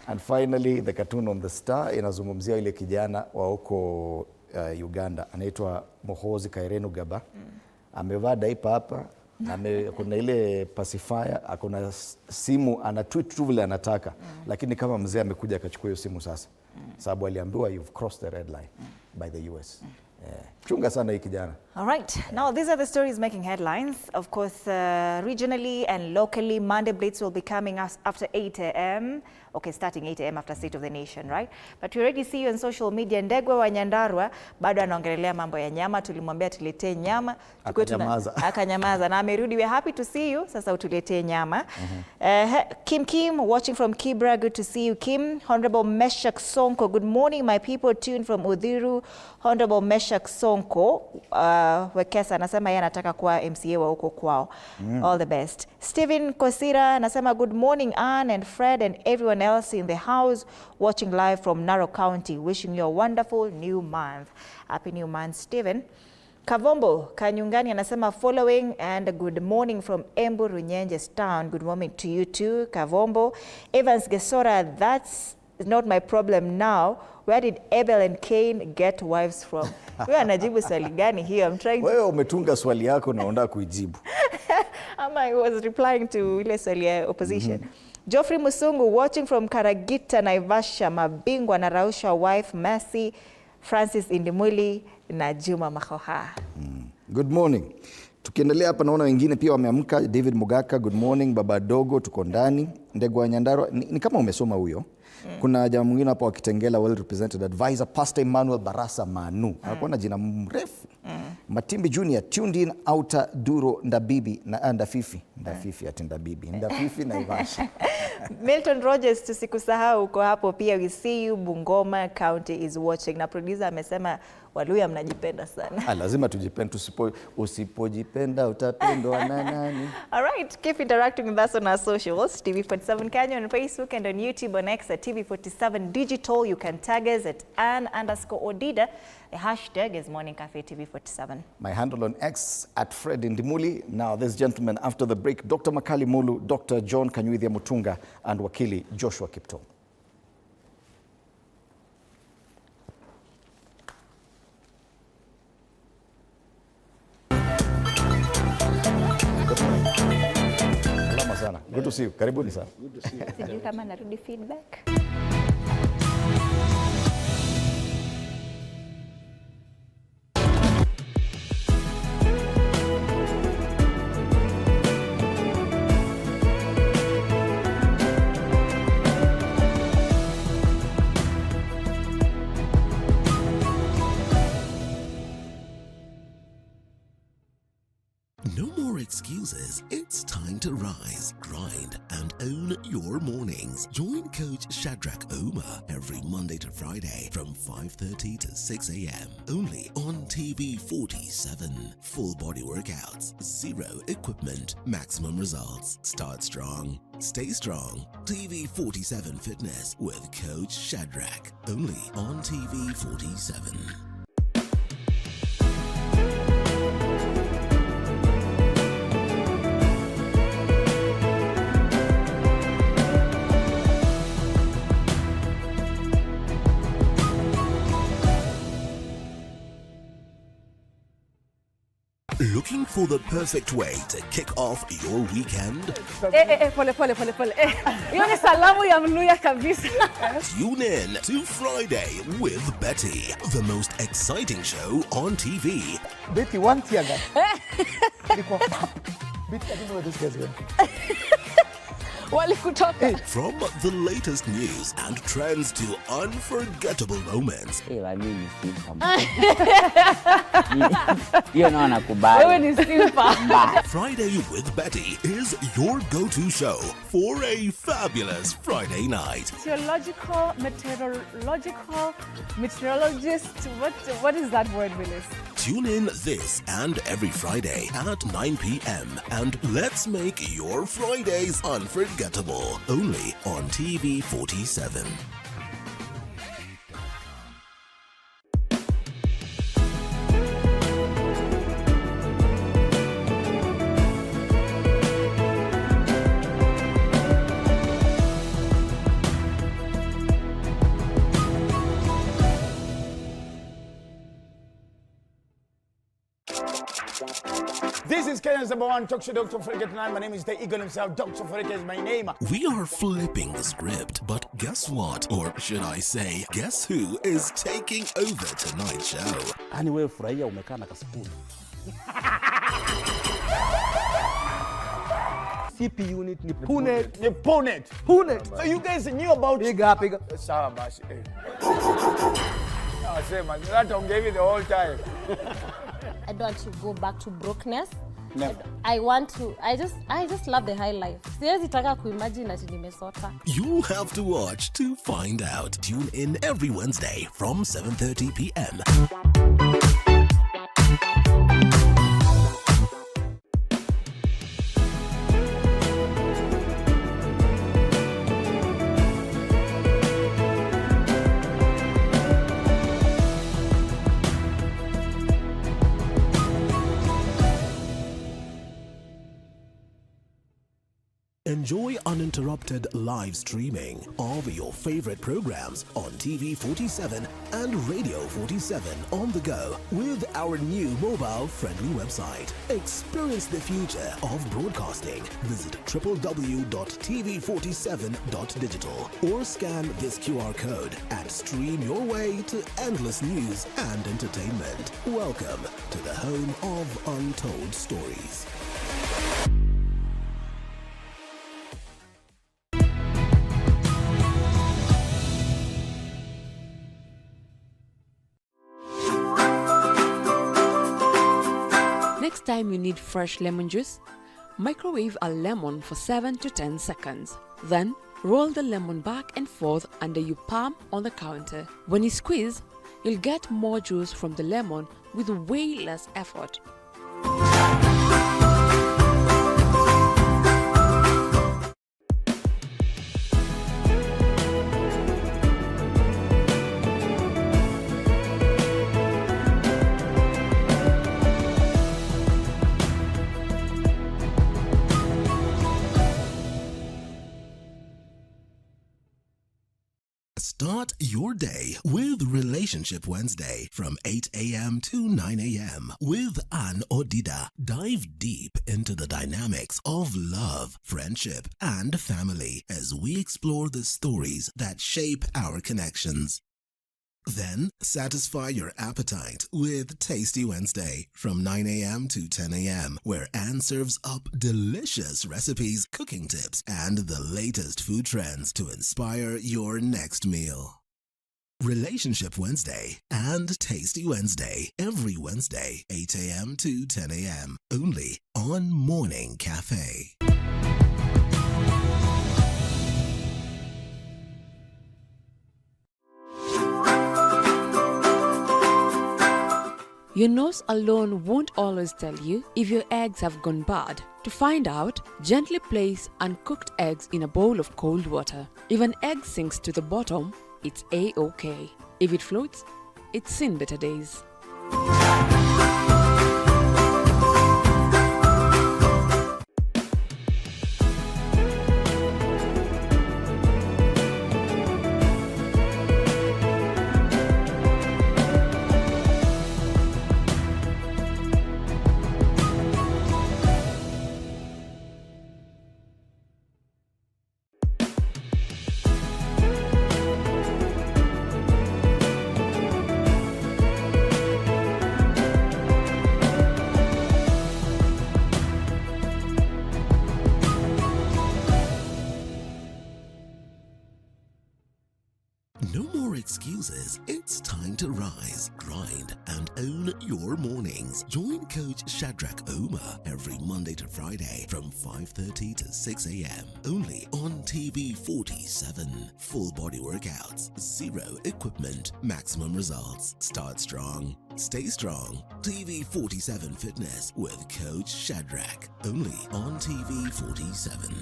And finally, the cartoon on the Star inazungumzia ile kijana wa huko Uganda anaitwa Muhoozi Kainerugaba. Amevaa daipa hapa, kuna ile pacifier, akona simu, ana tweet tu vile anataka. Lakini kama mzee amekuja akachukua hiyo simu sasa. Sababu aliambiwa you've crossed the red line by the US. Chunga sana hii kijana. All right. Now, these are the stories making headlines. Of course, regionally and locally, Monday Blitz will be coming after 8 a.m. Okay, starting 8 a.m. after State of the Nation, right? But we already see you on social media. Ndegwa wa Nyandarua bado anaongelea mambo ya nyama. Tulimwambia tuletee nyama. Akanyamaza. Na amerudi. We're happy to see you. Sasa utuletee nyama. Kim, watching from Kibra. Good to see you, Kim. Honorable Meshak Sonko. Good morning, my people tuned from Udhiru. Honorable Meshak Sonko. Wekesa anasema yeye anataka kuwa MCA wa huko kwao. All the best. Steven Kosira anasema good morning Anne and Fred and everyone else in the house watching live from Narok County. Wishing you a wonderful new month. Happy new month, Steven. Kavombo Kanyungani anasema following and good morning from Embu Runyenjes town. Good morning to you too, Kavombo. Evans Gesora, that's not my problem now. Where did Abel and Cain get wives from? Wewe anajibu swali gani hiyo? I'm trying to... Wewe umetunga swali yako na unataka kuijibu. I was replying to ile swali ya opposition. Geoffrey Musungu watching from Karagita, Naivasha, mabingwa na Rausha wife Mercy, Francis Indimuli na Juma Mahoha. Good morning. Tukiendelea hapa naona wengine pia wameamka. David Mugaka, good morning. Baba Dogo, tuko ndani. Ndegwa wa Nyandarua, ni kama umesoma huyo. Kuna jamaa mwingine hapa wakitengela, well represented advisor Pastor Emmanuel Barasa Manu. Hakuwa na jina mrefu. Matimbi Junior tuned in outer Duro Ndabibi na Ndafifi. Ndafifi ati Ndabibi. Ndafifi na Ivasha. Milton Rogers, tusikusahau uko hapo pia. We see you, Bungoma County is watching. Na producer amesema Waluya mnajipenda sana. Lazima tujipende, usipojipenda utapendwa na nani? All right, keep interacting with us on our socials. TV47 Kenya on Facebook and on YouTube on X at TV47 Digital. You can tag us at @Ann_Odida. The hashtag is Morning Cafe TV47. My handle on X at Fred Indimuli. Now this gentleman after the break, Dr. Makali Mulu, Dr. John Kanyuithia Mutunga and Wakili Joshua Kipto. Good to see you. Karibuni sana. Good to see you. Sijui kama narudi feedback. No more excuses. It's time to rise, grind, and own your mornings. Join Coach Shadrach Ouma every Monday to Friday from 5:30 to 6 a.m. only on TV 47. Full body workouts, zero equipment, maximum results. Start strong, stay strong. TV 47 Fitness with Coach Shadrach only on TV 47. Looking for the perfect way to kick off your weekend? Pole. Hiyo ni salamu ya Mluya kabisa. Tune in to Friday with Betty, the most exciting show on TV. Betty, one tear gun. Betty, I didn't know where this guy's going. Walikutoka. From the latest news and trends to unforgettable moments. Mimi si simpa. Hiyo naona nakubali. Wewe ni simpa. Friday with Betty is your go-to show for a fabulous Friday night. Theological, meteorologist. What is that word, Willis? Tune in this and every Friday at 9 p.m. and let's make your Fridays unforgettable. Only on TV 47. This is Kenya's #1 talk show, Dr. Foreke tonight. My name is the Eagle himself. Dr. Foreke is my name. We are flipping the script, but guess what? Or should I say, guess who is taking over tonight's show? Ani wewe furahia umekaa na kasukuni. CP unit ni Punet. Punet. So you guys knew about Piga. Sawa basi. Sema, that gave it the whole time. I don't want to go back to brokenness. Never. I just love the high life. Siwezi taka kuimagine ati nimesota. You have to watch to find out. Tune in every Wednesday from 7:30 p.m. Enjoy uninterrupted live streaming of your favorite programs on TV 47 and Radio 47 on the go with our new mobile-friendly website. Experience the future of broadcasting. Visit www.tv47.digital or scan this QR code and stream your way to endless news and entertainment. Welcome to the home of untold stories. Next time you need fresh lemon juice, microwave a lemon for 7 to 10 seconds. Then roll the lemon back and forth under your palm on the counter. When you squeeze, you'll get more juice from the lemon with way less effort. Start your day with Relationship Wednesday from 8 a.m. to 9 a.m. with Ann Odida. Dive deep into the dynamics of love, friendship, and family as we explore the stories that shape our connections. Then satisfy your appetite with Tasty Wednesday from 9 a.m. to 10 a.m. where Anne serves up delicious recipes, cooking tips, and the latest food trends to inspire your next meal. Relationship Wednesday and Tasty Wednesday every Wednesday, 8 a.m. to 10 a.m. only on Morning Cafe. Your nose alone won't always tell you if your eggs have gone bad. To find out, gently place uncooked eggs in a bowl of cold water. If an egg sinks to the bottom, it's A-OK. If it floats, it's seen better days. No more excuses. It's time to rise, grind, and own your mornings. Join Coach Shadrach Omer every Monday to Friday from 5:30 to 6 a.m. only on TV 47. Full body workouts, zero equipment, maximum results. Start strong, stay strong. TV 47 Fitness with Coach Shadrach only on TV 47.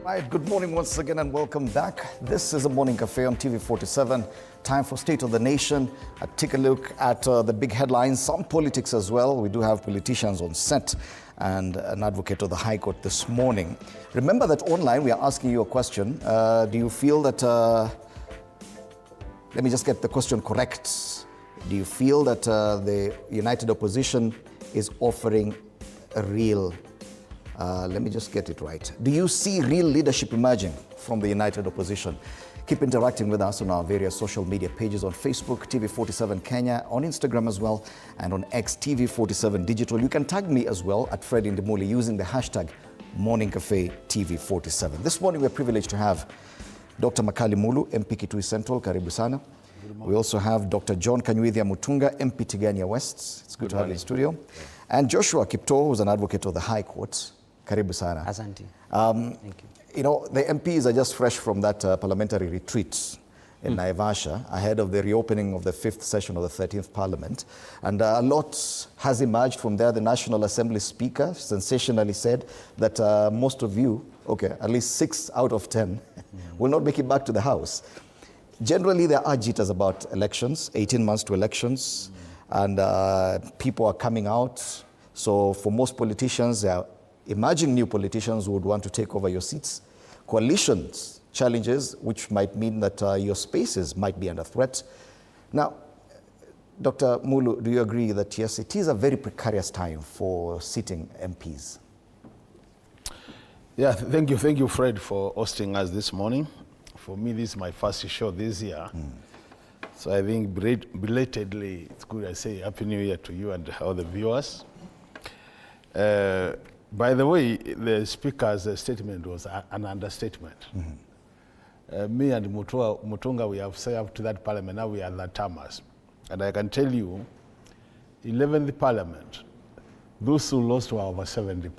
Right, good morning once again and welcome back. This is a Morning Cafe on TV 47. Time for State of the Nation. Take a look at the big headlines, some politics as well. We do have politicians on set and an advocate of the High Court this morning. Remember that online we are asking you a question. Do you feel that, let me just get the question correct. Do you feel that the United Opposition is offering a real let me just get it right. Do you see real leadership emerging from the United Opposition? Keep interacting with us on our various social media pages on Facebook, TV47 Kenya, on Instagram as well, and on X, TV47 Digital. You can tag me as well at Fred Indimuli using the hashtag Morning Cafe TV47. This morning we're privileged to have Dr. Makali Mulu, MP Kitui Central, karibu sana. We also have Dr. John Kanyuithia Mutunga, MP Tigania West. It's good to have you in the studio. And Joshua Kipto, who's an advocate of the High Court. Karibu sana. Asante. Thank you. You know, the MPs are just fresh from that parliamentary retreat in Naivasha ahead of the reopening of the 5th session of the 13th Parliament. And a lot has emerged from there. The National Assembly Speaker sensationally said that most of you, okay, at least 6 out of 10, will not make it back to the House. Generally, there are jitters about elections, 18 months to elections, and people are coming out. So for most politicians, they are emerging new politicians who would want to take over your seats. Coalitions, challenges, which might mean that your spaces might be under threat. Now, Dr. Mulu, do you agree that yes, it is a very precarious time for sitting MPs? Yeah, thank you, Fred, for hosting us this morning. For me, this is my first show this year. So I think belatedly, it's good I say Happy New Year to you and all the viewers. By the way, the Speaker's statement was an understatement. Me and Mutunga, we have served to that Parliament, now we are the termers. And I can tell you, 11th Parliament, those who lost were over 70%.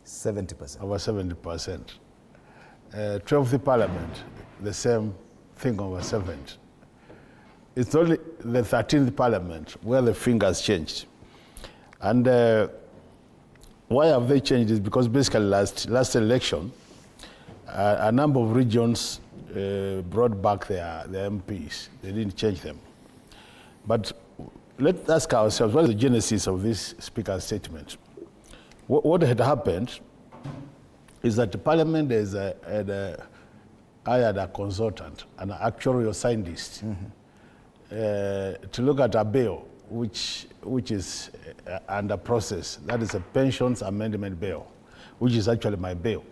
70%. Over 70%. 12th Parliament, the same thing, over 70%. It's only the 13th Parliament where the fingers changed. And why have they changed is because basically last election, a number of regions brought back their MPs. They didn't change them. But let's ask ourselves, what is the genesis of this speaker's statement? What had happened is that the parliament had hired a consultant, an actuarial scientist, to look at a bill which is under process. That is a pensions amendment bill, which is actually my bill.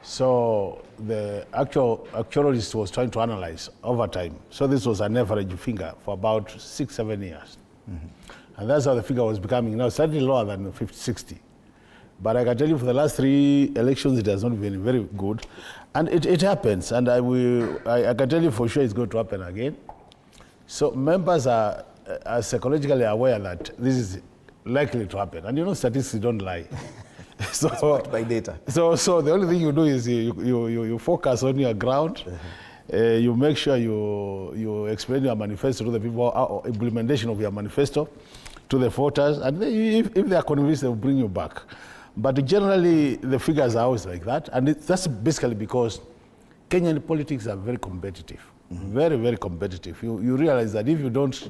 So the actualist was trying to analyze over time. So this was an average figure for about 6-7 years. And that's how the figure was becoming now slightly lower than 50-60. But I can tell you for the last 3 elections, it has not been very good. And it happens, and I can tell you for sure it's going to happen again. So members are psychologically aware that this is likely to happen. And you know, statistics don't lie. So by data. So the only thing you do is you focus on your ground. You make sure you explain your manifesto to the people, implementation of your manifesto to the voters, and if they are convinced, they will bring you back. But generally, the figures are always like that, and that's basically because Kenyan politics are very competitive, very, very competitive. You realize that if you don't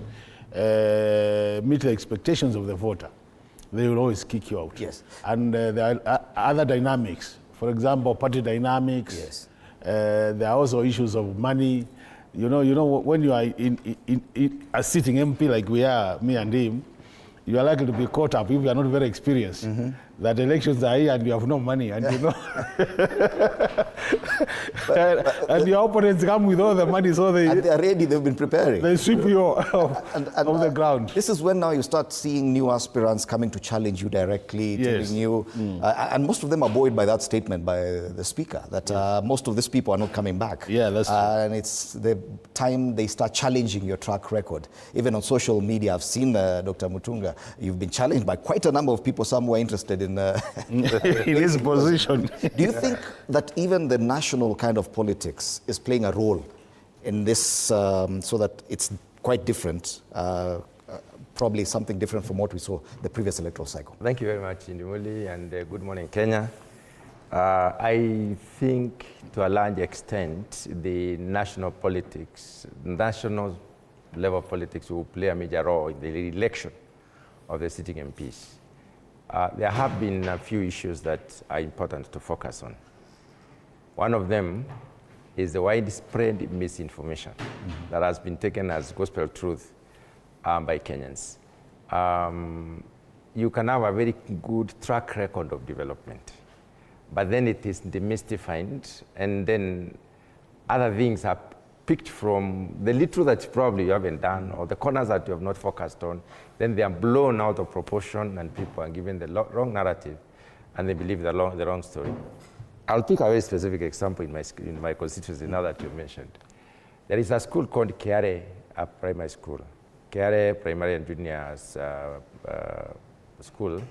meet the expectations of the voter, they will always kick you out. Yes. And there are other dynamics. For example, party dynamics. Yes. There are also issues of money. You know, when you are in a sitting MP like we are, me and him, you are likely to be caught up if you are not very experienced. That elections are here and you have no money, and you know, and your opponents come with all the money, so they are ready. They've been preparing. They sweep you off the ground. This is when now you start seeing new aspirants coming to challenge you directly, telling you, and most of them are buoyed by that statement by the speaker that most of these people are not coming back. Yeah, that's true. And it's the time they start challenging your track record. Even on social media, I've seen Dr. Mutunga. You've been challenged by quite a number of people. Some were interested in his position. Do you think that even the national kind of politics is playing a role in this, so that it's quite different, probably something different from what we saw the previous electoral cycle? Thank you very much, Indimuli, and good morning, Kenya. I think to a large extent, the national politics, national level politics will play a major role in the election of the sitting MPs. There have been a few issues that are important to focus on. One of them is the widespread misinformation that has been taken as gospel truth by Kenyans. You can have a very good track record of development, but then it is demystified, and then other things are picked from the little that probably you haven't done, or the corners that you have not focused on. Then they are blown out of proportion, and people are given the wrong narrative, and they believe the wrong story. I'll take a very specific example in my constituency now that you mentioned. There is a school called Kiare Primary School. Kiare Primary and Junior School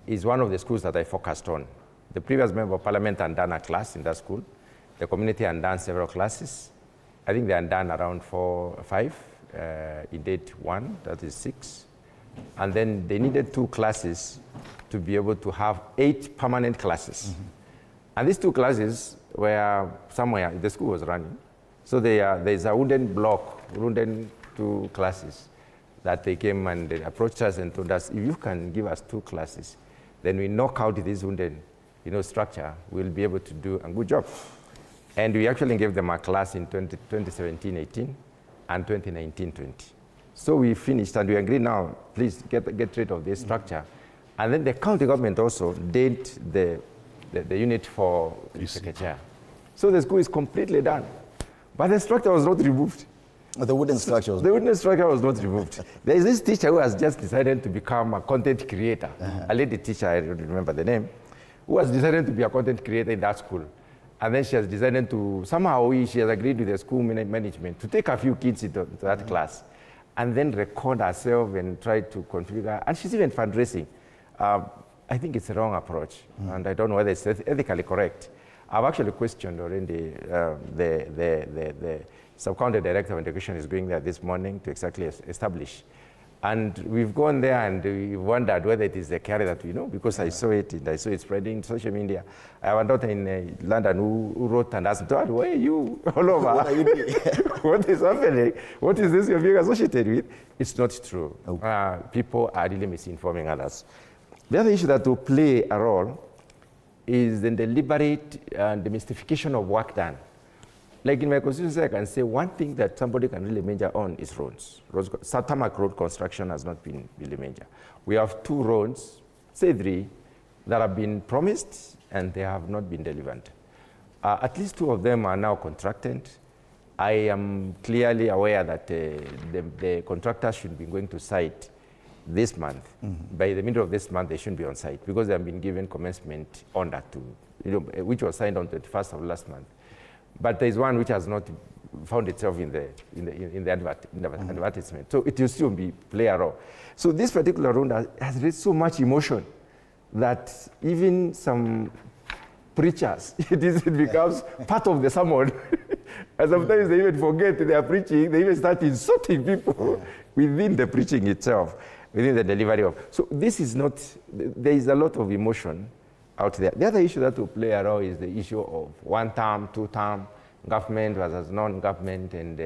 is one of the schools that I focused on. The previous member of parliament had done a class in that school. The community had done several classes. I think they had done around 4 or 5. In date 1, that is 6. And then they needed 2 classes to be able to have 8 permanent classes. And these 2 classes were somewhere the school was running. So there's a wooden block, wooden 2 classes that they came and they approached us and told us, if you can give us 2 classes, then we knock out this wooden structure, we'll be able to do a good job. And we actually gave them a class in 2017-18 and 2019-20. So we finished and we agreed now, please get rid of this structure. And then the county government also did the unit for Sekechea. So the school is completely done. But the structure was not removed. The wooden structure was... The wooden structure was not removed. There is this teacher who has just decided to become a content creator. A lady teacher, I don't remember the name, who has decided to be a content creator in that school. And then she has decided to, somehow she has agreed with the school management to take a few kids into that class and then record herself and try to configure. And she's even fundraising. I think it's a wrong approach, and I don't know whether it's ethically correct. I've actually questioned already the sub-county director of education is going there this morning to exactly establish And we've gone there and we wondered whether it is the carry that we know, because I saw it and I saw it spreading in social media. I have a daughter in London who wrote and asked, Dad, why are you all over? What are you doing? What is happening? What is this you're being associated with? It's not true. Okay. People are really misinforming others. The other issue that will play a role is the deliberate the mystification of work done. Like in my constituency, I can say one thing that somebody can really major on is roads. Tarmac road construction has not been really major. We have 2 roads, say 3, that have been promised and they have not been delivered. At least 2 of them are now contracted. I am clearly aware that the contractors should be going to site this month. By the middle of this month, they shouldn't be on site because they have been given commencement on that too, which was signed on the 21st of last month. But there is one which has not found itself in the advertisement. So it will still play a role. So this particular round has raised so much emotion that even some preachers, it becomes part of the sermon. And sometimes they even forget they are preaching, they even start insulting people within the preaching itself, within the delivery of. So this is not, there is a lot of emotion out there. The other issue that will play a role is the issue of 1-term, 2-term, government versus non-government, and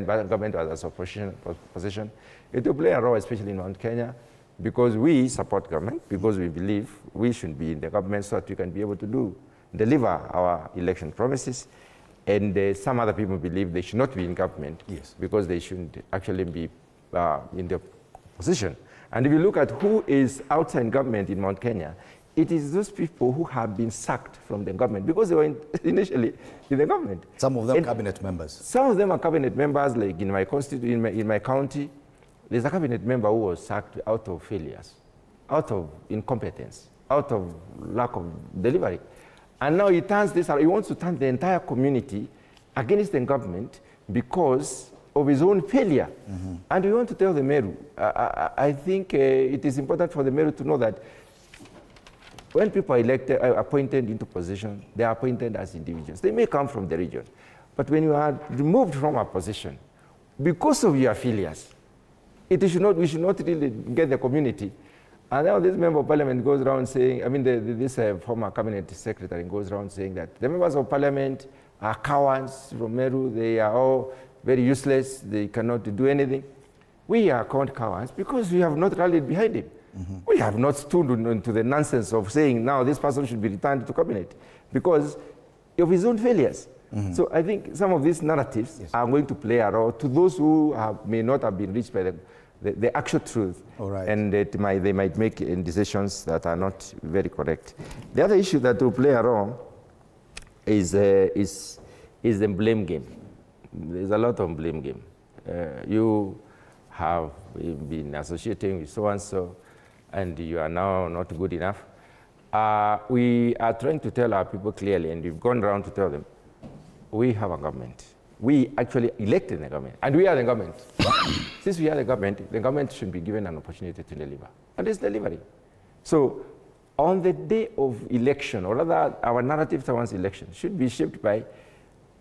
government versus opposition. It will play a role, especially in Mount Kenya, because we support government, because we believe we should be in the government so that we can be able to deliver our election promises. And some other people believe they should not be in government because they shouldn't actually be in the opposition. And if you look at who is outside government in Mount Kenya, it is those people who have been sacked from the government because they were initially in the government. Some of them cabinet members. Some of them are cabinet members, like in my in my county, there's a cabinet member who was sacked out of failures, out of incompetence, out of lack of delivery. And now he turns this, he wants to turn the entire community against the government because of his own failure. And we want to tell the Meru, I think it is important for the Meru to know that when people are appointed into position, they are appointed as individuals. They may come from the region. But when you are removed from a position, because of your failures, we should not really get the community. And now this member of parliament goes around saying, I mean, this former cabinet secretary goes around saying that the members of parliament are cowards from Meru, they are all very useless, they cannot do anything. We are called cowards because we have not rallied behind him. We have not stood into the nonsense of saying now this person should be returned to cabinet because of his own failures. So I think some of these narratives are going to play a role to those who may not have been reached by the actual truth. And they might make decisions that are not very correct. The other issue that will play a role is the blame game. There's a lot of blame game. You have been associating with so-and-so, and you are now not good enough. We are trying to tell our people clearly, and we've gone around to tell them, we have a government. We actually elected the government, and we are the government. Since we are the government should be given an opportunity to deliver, and it's delivery. So on the day of election, or rather our narrative towards election, should be shaped by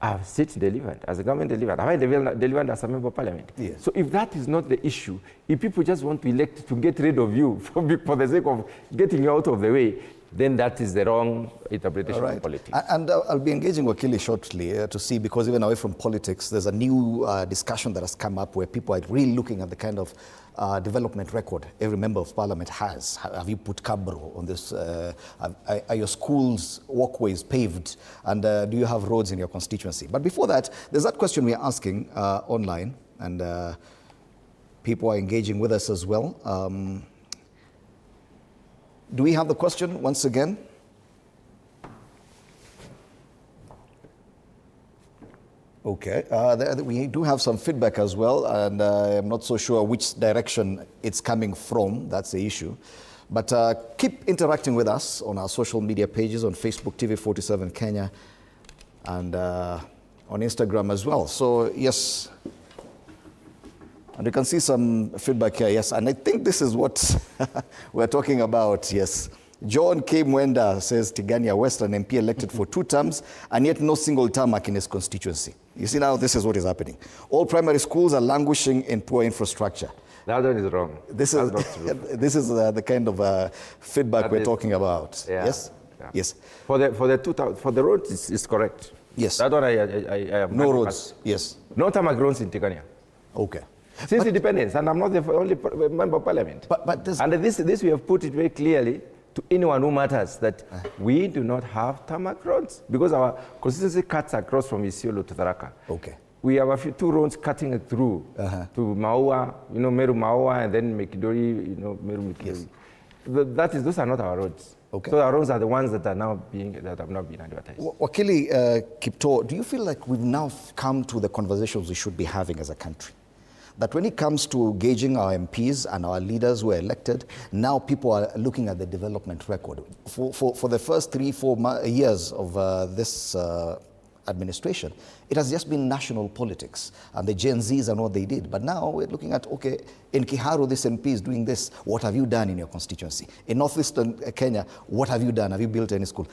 have state delivered, as a government delivered, have I delivered as a member of parliament? So if that is not the issue, if people just want to elect to get rid of you for the sake of getting you out of the way, then that is the wrong interpretation of politics. And I'll be engaging Wakili shortly to see, because even away from politics, there's a new discussion that has come up where people are really looking at the kind of development record every member of parliament has. Have you put cabro on this? Are your schools, walkways paved? And do you have roads in your constituency? But before that, there's that question we are asking online, and people are engaging with us as well. Do we have the question once again? Okay, we do have some feedback as well, and I'm not so sure which direction it's coming from. That's the issue. But keep interacting with us on our social media pages, on Facebook, TV47 Kenya, and on Instagram as well. So, yes, and you can see some feedback here, yes, and I think this is what we're talking about, yes. John K. Mwenda says Tigania Western MP elected for 2 terms, and yet no single tarmac in his constituency. You see now, this is what is happening. All primary schools are languishing in poor infrastructure. That one is wrong. This is, That's not true. this is the kind of feedback That we're is- talking about. Yeah. Yes? Yeah. Yes. For the roads, it's correct. Yes. That one I am. No roads. Yes. No tarmac roads in Tigania. Okay. Since independence, and I'm not the only member of parliament. But this, And this we have put it very clearly to anyone who matters that we do not have tarmac roads because our constituency cuts across from Isiolo to Tharaka. okay. We have two roads cutting it through to Maua, Meru Maua, and then Mekidori, Meru Mekidori. Yes. Those are not our roads. Okay. So our roads are the ones that have not been advertised. Wakili Kipto, do you feel like we've now come to the conversations we should be having as a country? That when it comes to gauging our MPs and our leaders who are elected, now people are looking at the development record. For the first 3-4 years of this administration, it has just been national politics and the Gen Zs and what they did. But now we're looking at, okay, in Kiharu, this MP is doing this. What have you done in your constituency? In northeastern Kenya, what have you done? Have you built any school?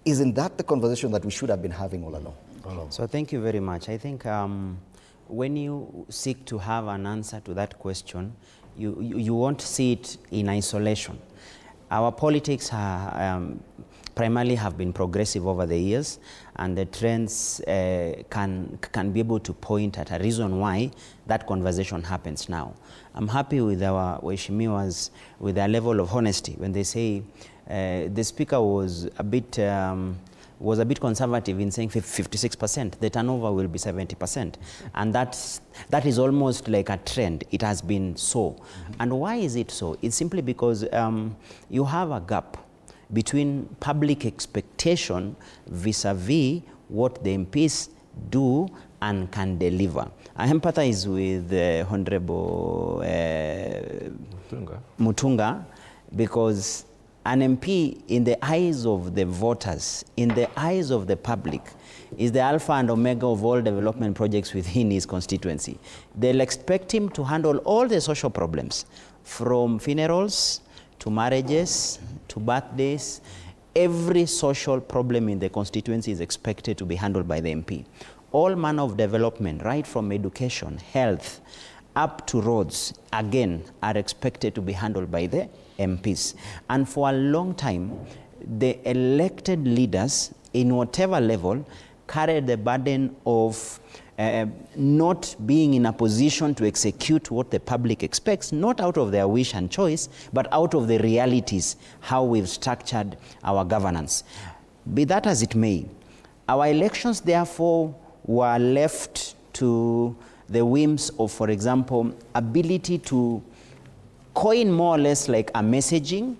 Isn't that the conversation that we should have been having all along? So thank you very much. I think when you seek to have an answer to that question, you won't see it in isolation. Our politics primarily have been progressive over the years, and the trends can be able to point at a reason why that conversation happens now. I'm happy with our Waheshimiwas, with their level of honesty when they say the speaker was a bit conservative in saying 56%. The turnover will be 70%, and that is almost like a trend. It has been so. And why is it so? It's simply because you have a gap between public expectation vis-a-vis what the MPs do and can deliver. I empathize with Honorable Mutunga, because an MP, in the eyes of the voters, in the eyes of the public, is the alpha and omega of all development projects within his constituency. They'll expect him to handle all the social problems, from funerals to marriages to birthdays. Every social problem in the constituency is expected to be handled by the MP. All manner of development, right from education, health, up to roads, again, are expected to be handled by the MPs. And for a long time, the elected leaders, in whatever level, carried the burden of not being in a position to execute what the public expects, not out of their wish and choice, but out of the realities, how we've structured our governance. Be that as it may, our elections, therefore, were left to the whims of, for example, ability to coin more or less like a messaging,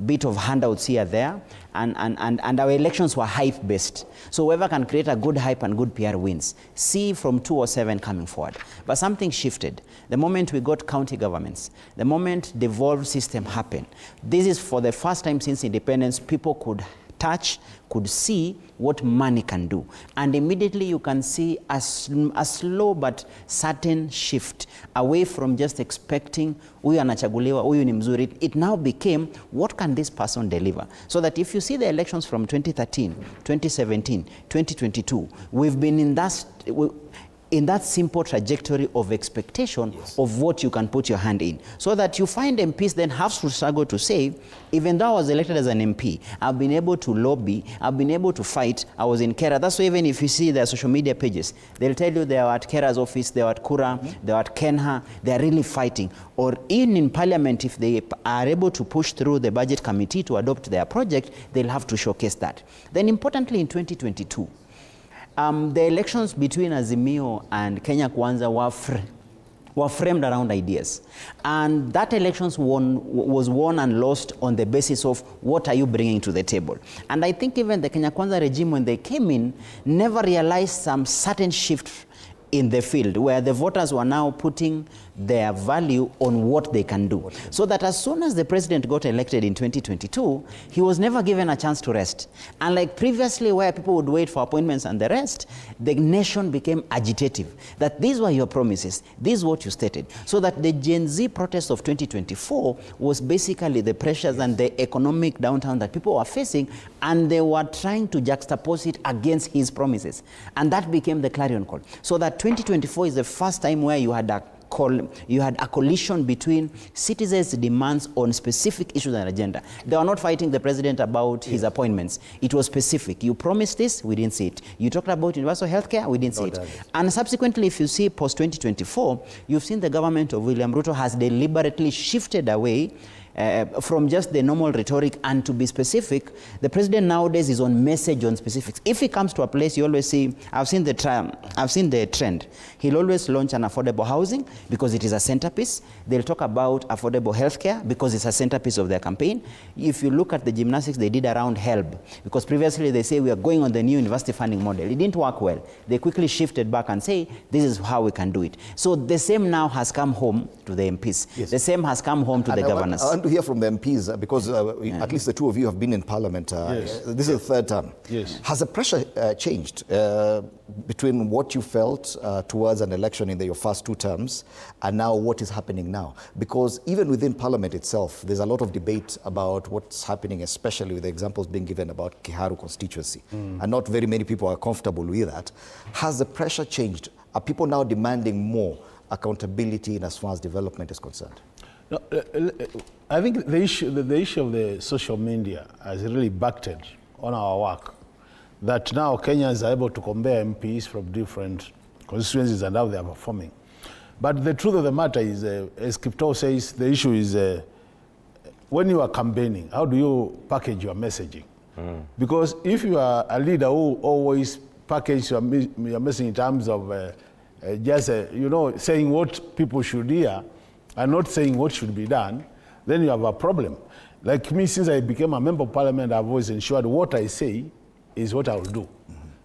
bit of handouts here, there, and our elections were hype-based. So whoever can create a good hype and good PR wins. See from 207 coming forward. But something shifted. The moment we got county governments, the moment the devolved system happened, this is for the first time since independence, people could touch, could see what money can do. And immediately you can see a slow but certain shift away from just expecting, huyu anachaguliwa, huyu ni mzuri. It now became, what can this person deliver? So that if you see the elections from 2013, 2017, 2022, we've been in that simple trajectory of expectation of what you can put your hand in. So that you find MPs then have to struggle to say, even though I was elected as an MP, I've been able to lobby, I've been able to fight, I was in Kera. That's why even if you see their social media pages, they'll tell you they are at Kera's office, they are at Kura, they are at Kenha, they are really fighting. Or even in parliament, if they are able to push through the budget committee to adopt their project, they'll have to showcase that. Then importantly in 2022, the elections between Azimio and Kenya Kwanza were framed around ideas. And that elections was won and lost on the basis of what are you bringing to the table. And I think even the Kenya Kwanza regime, when they came in, never realized some certain shift in the field, where the voters were now putting their value on what they can do. So that as soon as the president got elected in 2022, he was never given a chance to rest. Unlike previously where people would wait for appointments and the rest, the nation became agitative. That these were your promises, this is what you stated. So that the Gen Z protest of 2024 was basically the pressures and the economic downturn that people were facing, and they were trying to juxtapose it against his promises. And that became the clarion call. So that 2024 is the first time where you had a collision between citizens' demands on specific issues and agenda. They were not fighting the president about his appointments. It was specific. You promised this, we didn't see it. You talked about universal health care, we didn't see it. And subsequently, if you see post-2024, you've seen the government of William Ruto has deliberately shifted away from just the normal rhetoric and to be specific. The president nowadays is on message, on specifics. If he comes to a place, you always see, I've seen the trend. He'll always launch an affordable housing because it is a centerpiece. They'll talk about affordable healthcare because it's a centerpiece of their campaign. If you look at the gymnastics they did around HELB, because previously they say we are going on the new university funding model. It didn't work well. They quickly shifted back and say, this is how we can do it. So the same now has come home to the MPs. Yes. The same has come home to the governors. To hear from the MPs because at least the two of you have been in Parliament. This is the third term. Yes. Has the pressure changed between what you felt towards an election in your first two terms and now what is happening now? Because even within Parliament itself, there's a lot of debate about what's happening, especially with the examples being given about Kiharu constituency. And not very many people are comfortable with that. Has the pressure changed? Are people now demanding more accountability in as far as development is concerned? No, I think the issue of the social media has really backed on our work. That now Kenyans are able to compare MPs from different constituencies and how they are performing. But the truth of the matter is, as Kipto says, the issue is when you are campaigning, how do you package your messaging? Because if you are a leader who always package your messaging in terms of saying what people should hear, and not saying what should be done, then you have a problem. Like me, since I became a member of Parliament, I've always ensured what I say is what I will do.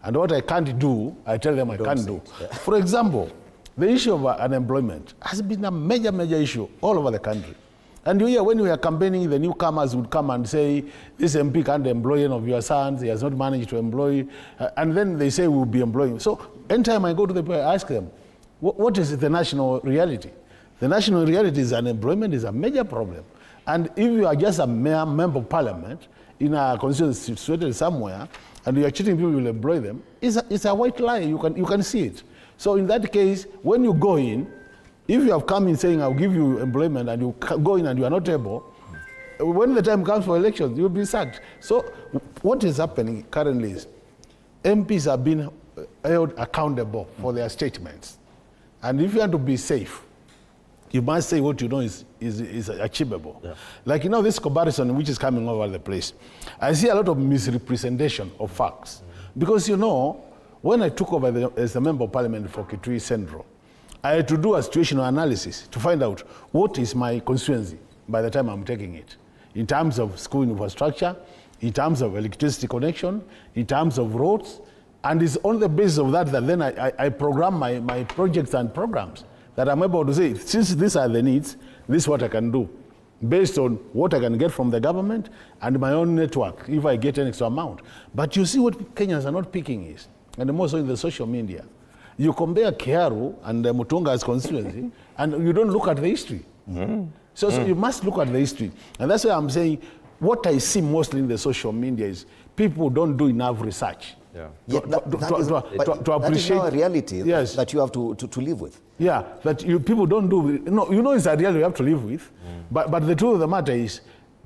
And what I can't do, I tell them I can't do. For example, the issue of unemployment has been a major, major issue all over the country. And you hear when we are campaigning, the newcomers would come and say, this MP can't employ any of your sons, he has not managed to employ, and then they say we'll be employing. So anytime I go to the people, I ask them, what is the national reality? The national reality is unemployment is a major problem. And if you are just a mere member of Parliament in a constituency situated somewhere and you are cheating people, you will employ them, it's a white lie. You can see it. So in that case, when you go in, if you have come in saying, I'll give you employment, and you go in and you are not able, when the time comes for elections, you'll be sacked. So what is happening currently is MPs are being held accountable for their statements. And if you want to be safe, you must say what you know is achievable. Yeah. Like, this comparison which is coming over the place. I see a lot of misrepresentation of facts. Because, when I took over as a member of Parliament for Kitui Central, I had to do a situational analysis to find out what is my constituency by the time I'm taking it. In terms of school infrastructure, in terms of electricity connection, in terms of roads, and it's on the basis of that then I program my projects and programs. That I'm able to say, since these are the needs, this is what I can do, based on what I can get from the government and my own network, if I get an extra amount. But you see what Kenyans are not picking is, and more so in the social media. You compare Kiharu and Mutunga's constituency, and you don't look at the history. So you must look at the history. And that's why I'm saying, what I see mostly in the social media is people don't do enough research. To appreciate. That is now a reality that you have to live with. Yeah, that people don't do. It's a reality you have to live with. But the truth of the matter is,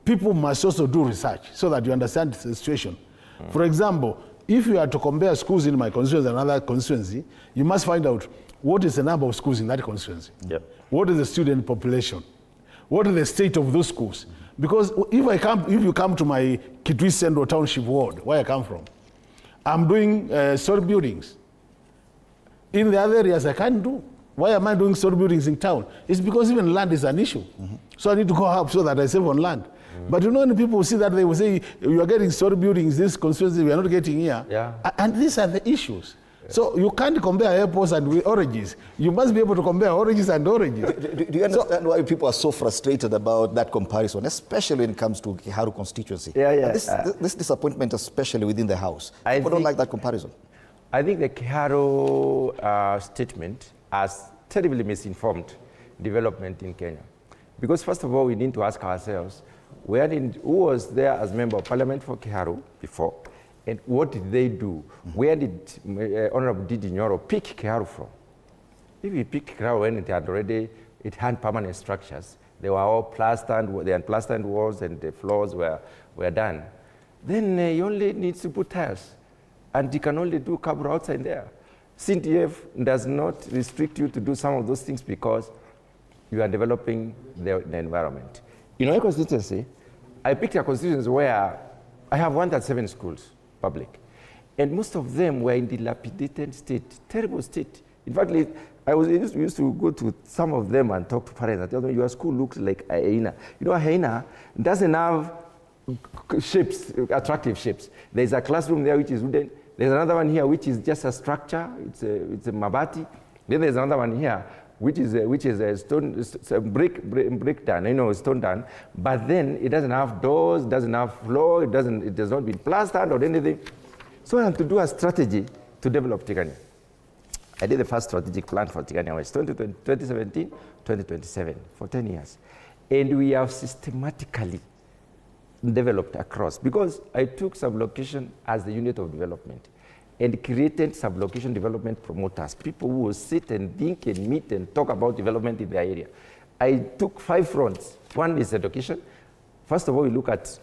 people must also do research so that you understand the situation. For example, if you are to compare schools in my constituency and another constituency, you must find out what is the number of schools in that constituency. What is the student population? What is the state of those schools? Because if you come to my Kitui Central Township ward, where I come from, I'm doing story buildings. In the other areas, I can't do. Why am I doing story buildings in town? It's because even land is an issue. So I need to go up so that I save on land. But when people see that, they will say, you are getting story buildings, this constituency, we are not getting here. And these are the issues. So you can't compare apples and with oranges. You must be able to compare oranges and oranges. Do you understand why people are so frustrated about that comparison, especially when it comes to Kiharu constituency? Yeah. This disappointment, especially within the House. People don't like that comparison. I think the Kiharu statement has terribly misinformed development in Kenya. Because first of all, we need to ask ourselves, who was there as member of parliament for Kiharu before? And what did they do? Where did Honorable Didi Nyoro pick Kiharu from? If he picked Kiharu when it had permanent structures, they were all plastered, they had plastered walls and the floors were done, then he only needs to put tiles. And he can only do cabro outside there. CDF does not restrict you to do some of those things because you are developing the environment. In my constituency, I picked a constituency where I have 107 schools, public, and most of them were in dilapidated state, terrible state. In fact, I used to go to some of them and talk to parents and tell them, your school looks like a hyena. You know, a hyena doesn't have shapes, attractive shapes. There's a classroom there which is wooden. There's another one here which is just a structure. It's a mabati. Then there's another one here which is a stone, a brick done, stone done. But then it doesn't have doors, doesn't have floor, it does not be plastered or anything. So I had to do a strategy to develop Tigania. I did the first strategic plan for Tigania West, 2017, 2027, for 10 years. And we have systematically developed across, because I took sublocation as the unit of development and created sublocation development promoters, people who will sit and think and meet and talk about development in their area. I took 5 fronts. One is education. First of all, we look at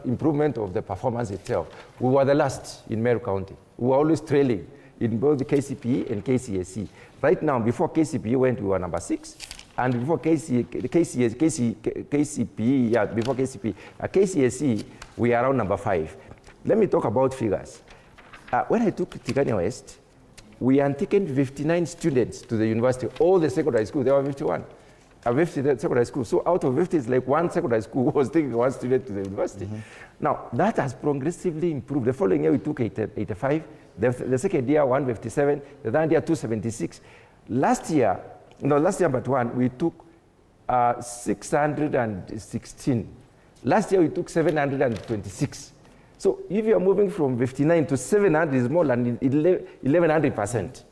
improvement of the performance itself. We were the last in Meru County. We were always trailing in both the KCPE and KCSE. Right now, before KCPE went, we were number 6. And before KCSE, we are around number 5. Let me talk about figures. When I took Tigania West, we had taken 59 students to the university, all the secondary schools. There were 51. 50 secondary schools. So out of 50, it's like one secondary school was taking one student to the university. Now, that has progressively improved. The following year, we took 85. The second year, 157. The third year, 276. Last year but one, we took 616. Last year, we took 726. So if you are moving from 59 to 700, is more than 1,100%.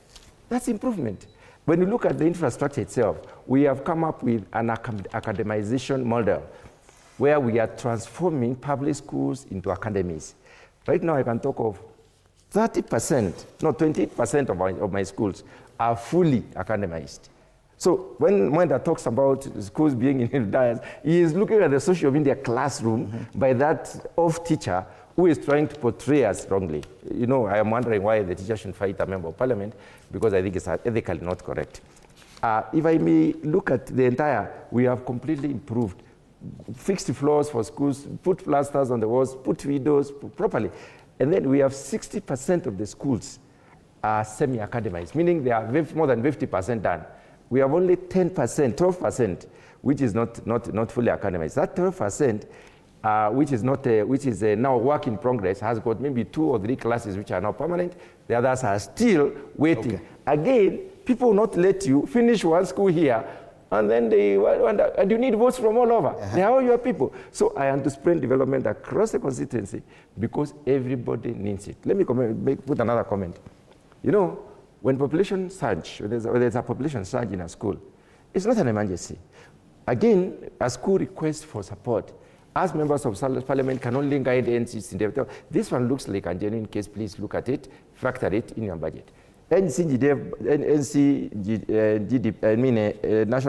That's improvement. When you look at the infrastructure itself, we have come up with an academization model where we are transforming public schools into academies. Right now, I can talk of 28% of my schools are fully academized. So when Mwenda talks about schools being in diets, he is looking at the social media classroom by that off teacher who is trying to portray us wrongly. You know, I am wondering why the teacher should fight a member of parliament, because I think it's ethically not correct. If I may look at the entire, we have completely improved. Fixed floors for schools, put plasters on the walls, put windows properly. And then we have 60% of the schools are semi-academized, meaning they are more than 50% done. We have only 10%, 12%, which is not fully academized. That 12%, which is now work in progress, has got maybe 2 or 3 classes which are now permanent. The others are still waiting. Okay. Again, people will not let you finish one school here, and then they wonder, and you need votes from all over. They are all your people. So I want to spread development across the constituency because everybody needs it. Let me put another comment. You know, when population surge, when there's a population surge in a school, it's not an emergency. Again, a school request for support. As members of parliament can only guide NCs in the, this one looks like a genuine case, please look at it, factor it in your budget. National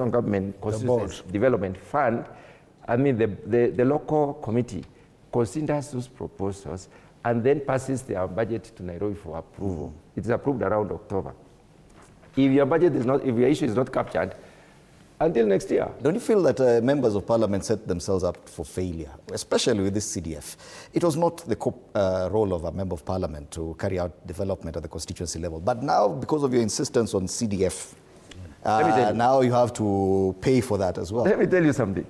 Government Constituency Development Fund, the local committee considers those proposals and then passes their budget to Nairobi for approval. It is approved around October. If your budget is not, if your issue is not captured, until next year. Don't you feel that members of parliament set themselves up for failure, especially with this CDF? It was not the role of a member of parliament to carry out development at the constituency level. But now, because of your insistence on CDF, now you have to pay for that as well. Let me tell you something.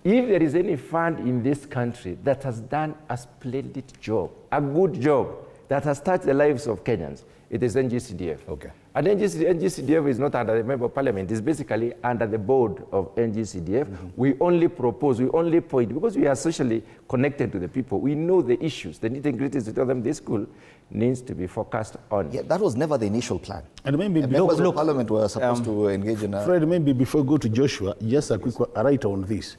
If there is any fund in this country that has done a splendid job, a good job, that has touched the lives of Kenyans, it is NGCDF. Okay. And NGCDF is not under the Member of Parliament, it's basically under the board of NGCDF. We only propose, we only point, because we are socially connected to the people. We know the issues, the nitty-gritties to tell them this school needs to be focused on. Yeah, that was never the initial plan. And maybe Members of Parliament were supposed to engage in a... Fred, maybe before we go to Joshua, just a quick write on this.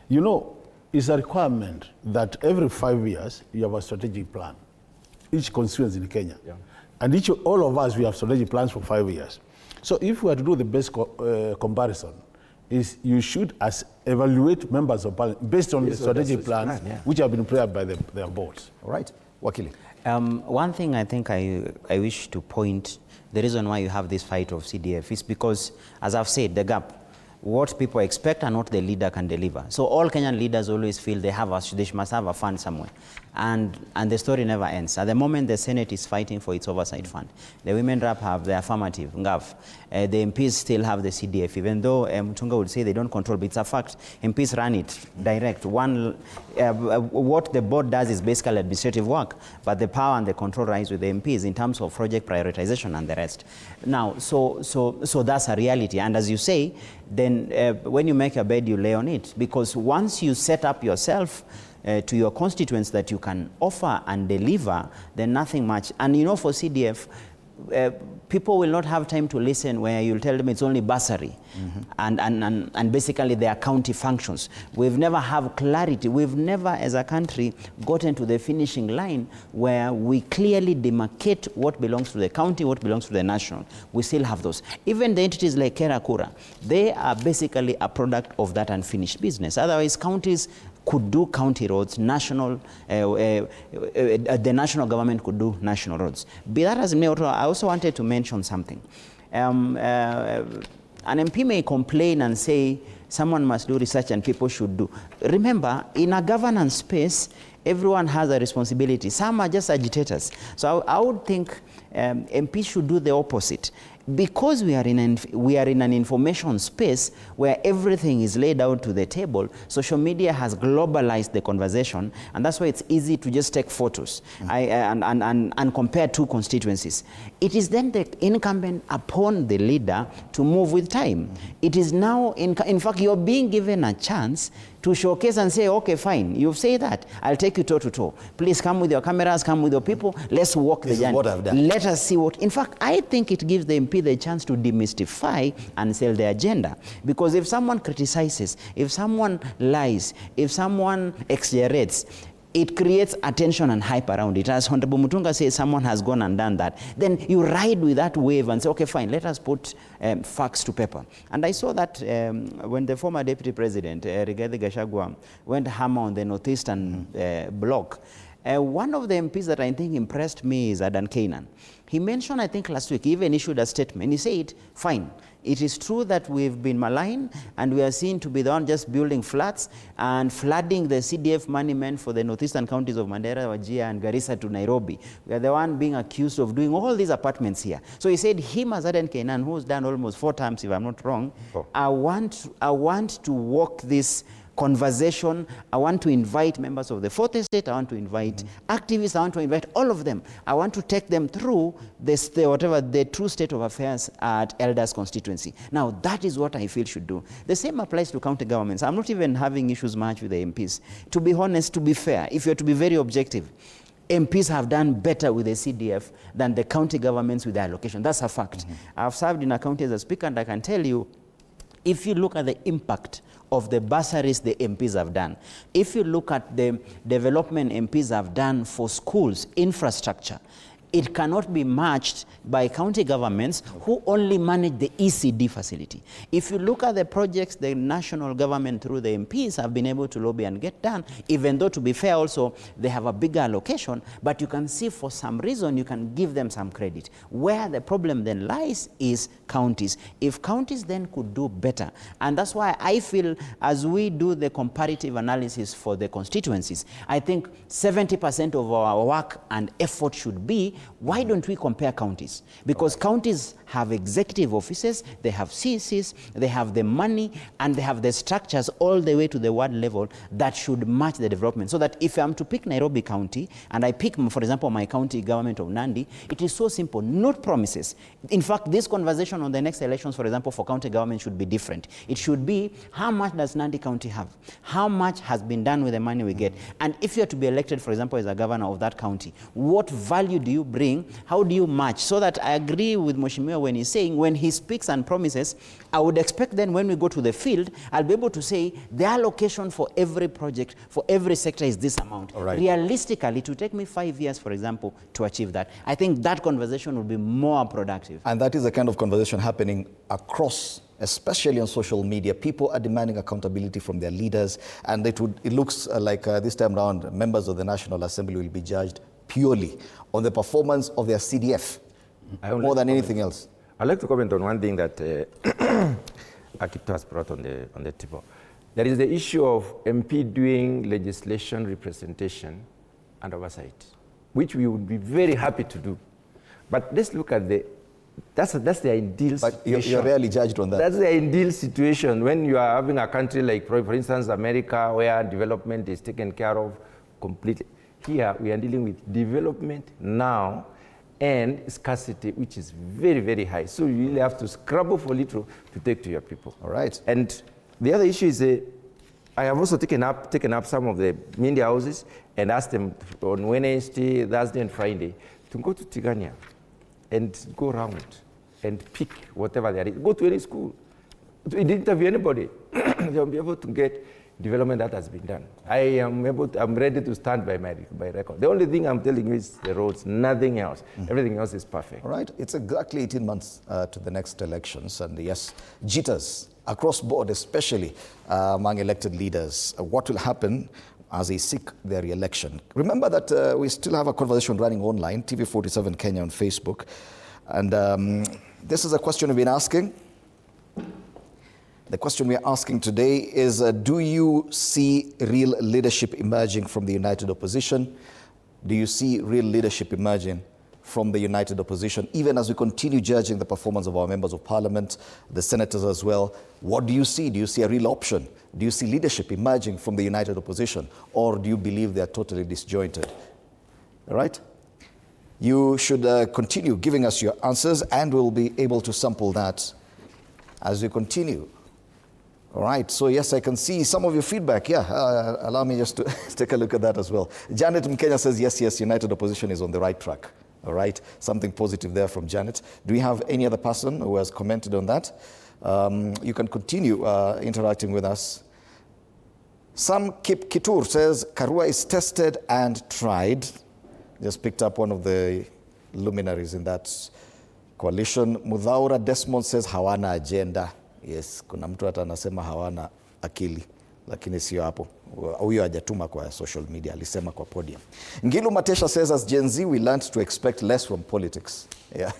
You know, it's a requirement that every 5 years you have a strategic plan. Each constituency in Kenya. Yeah. And all of us, we have strategic plans for 5 years. So if we were to do the best comparison, is you should evaluate members of parliament based on the strategic plans which have been prepared by their boards. All right. Wakili. One thing I think I wish to point, the reason why you have this fight of CDF is because, as I've said, the gap, what people expect and what the leader can deliver. So all Kenyan leaders always feel they must have a fund somewhere. And the story never ends. At the moment, the Senate is fighting for its oversight fund. The women rep have the affirmative, Govt. The MPs still have the CDF, even though Mutunga would say they don't control, but it's a fact. MPs run it direct. What the board does is basically administrative work, but the power and the control lies with the MPs in terms of project prioritization and the rest. Now, so that's a reality. And as you say, then when you make a bed, you lay on it. Because once you set up yourself to your constituents that you can offer and deliver, then nothing much. And you know, for CDF, people will not have time to listen where you'll tell them it's only bursary and basically their county functions. We've never have clarity. We've never, as a country, gotten to the finishing line where we clearly demarcate what belongs to the county, what belongs to the national. We still have those. Even the entities like Kerakura, they are basically a product of that unfinished business. Otherwise, counties could do county roads, the national government could do national roads. Be that as it may, I also wanted to mention something. An MP may complain and say someone must do research and people should do. Remember, in a governance space, everyone has a responsibility. Some are just agitators. So I would think MPs should do the opposite. Because we are in an information space where everything is laid out to the table, social media has globalized the conversation, and that's why it's easy to just take photos and compare two constituencies. It is then the incumbent upon the leader to move with time. It is now, in fact, you're being given a chance to showcase and say, okay, fine, you've said that, I'll take you toe to toe. Please come with your cameras, come with your people, let's walk the journey. This is what I've done. Let us see what, in fact, I think it gives the MP the chance to demystify and sell the agenda. Because if someone criticizes, if someone lies, if someone exaggerates, it creates attention and hype around it. As Honorable Mutunga says, someone has gone and done that. Then you ride with that wave and say, okay, fine, let us put facts to paper. And I saw that when the former Deputy President, Rigathi Gachagua, went hammer on the Northeastern bloc. One of the MPs that I think impressed me is Adan Keynan. He mentioned, I think last week, he even issued a statement. He said, fine, it is true that we've been maligned and we are seen to be the one just building flats and flooding the CDF money meant for the northeastern counties of Mandera, Wajir, and Garissa to Nairobi. We are the one being accused of doing all these apartments here. So he said, him as Adan Keynan, who's done almost 4 times, if I'm not wrong, I want to walk this conversation. I want to invite members of the Fourth Estate. I want to invite activists. I want to invite all of them. I want to take them through the true state of affairs at Elders constituency. Now, that is what I feel should do. The same applies to county governments. I'm not even having issues much with the MPs. To be honest, to be fair, if you're to be very objective, MPs have done better with the CDF than the county governments with their allocation. That's a fact. I've served in a county as a speaker, and I can tell you, if you look at the impact of the bursaries the MPs have done, if you look at the development MPs have done for schools, infrastructure, it cannot be matched by county governments who only manage the ECD facility. If you look at the projects the national government through the MPs have been able to lobby and get done, even though to be fair also, they have a bigger allocation, but you can see for some reason you can give them some credit. Where the problem then lies is counties. If counties then could do better, and that's why I feel as we do the comparative analysis for the constituencies, I think 70% of our work and effort should be why don't we compare counties? Because counties have executive offices, they have CCs, they have the money, and they have the structures all the way to the ward level that should match the development. So that if I'm to pick Nairobi County, and I pick, for example, my county government of Nandi, it is so simple, not promises. In fact, this conversation on the next elections, for example, for county government should be different. It should be, how much does Nandi County have? How much has been done with the money we get? And if you're to be elected, for example, as a governor of that county, what value do you bring? How do you match? So that I agree with Mheshimiwa when he's saying, when he speaks and promises, I would expect then when we go to the field, I'll be able to say the allocation for every project, for every sector is this amount. All right. Realistically, it will take me 5 years, for example, to achieve that. I think that conversation will be more productive. And that is the kind of conversation happening across, especially on social media. People are demanding accountability from their leaders, and it looks like this time around, members of the National Assembly will be judged purely on the performance of their CDF, more than anything else. I'd like to comment on one thing that Akito has brought on the table. There is the issue of MP doing legislation representation and oversight, which we would be very happy to do. But let's look at that's the ideal but situation. You're rarely judged on that. That's the ideal situation when you are having a country like, for instance, America, where development is taken care of completely. Here, we are dealing with development now and scarcity, which is very, very high. So you really have to scrabble for little to take to your people. All right. And the other issue is, I have also taken up some of the media houses and asked them on Wednesday, Thursday, and Friday to go to Tigania and go around and pick whatever there is. Go to any school. Interview anybody. They'll be able to get development that has been done. I'm ready to stand by my record. The only thing I'm telling you is the roads, nothing else. Everything else is perfect. All right. It's exactly 18 months to the next elections. And yes, jitters across board, especially among elected leaders. What will happen as they seek their re-election? Remember that we still have a conversation running online, TV47 Kenya on Facebook. And this is a question we've been asking. The question we are asking today is, do you see real leadership emerging from the united opposition? Do you see real leadership emerging from the united opposition, even as we continue judging the performance of our members of parliament, the senators as well? What do you see? Do you see a real option? Do you see leadership emerging from the united opposition? Or do you believe they are totally disjointed? All right? You should continue giving us your answers, and we'll be able to sample that as we continue. All right, so yes, I can see some of your feedback. Yeah, allow me just to take a look at that as well. Janet from Kenya says, yes, united opposition is on the right track. All right, something positive there from Janet. Do we have any other person who has commented on that? You can continue interacting with us. Sam Kip Kitur says, Karua is tested and tried. Just picked up one of the luminaries in that coalition. Mudhaura Desmond says, hawana agenda. Yes, kuna mtu hata anasema hawana akili, lakini sio hapo. Huyo hajatuma kwa social media, alisema kwa podium. Ngilu Matesha says, as Gen Z, we learned to expect less from politics. Yeah.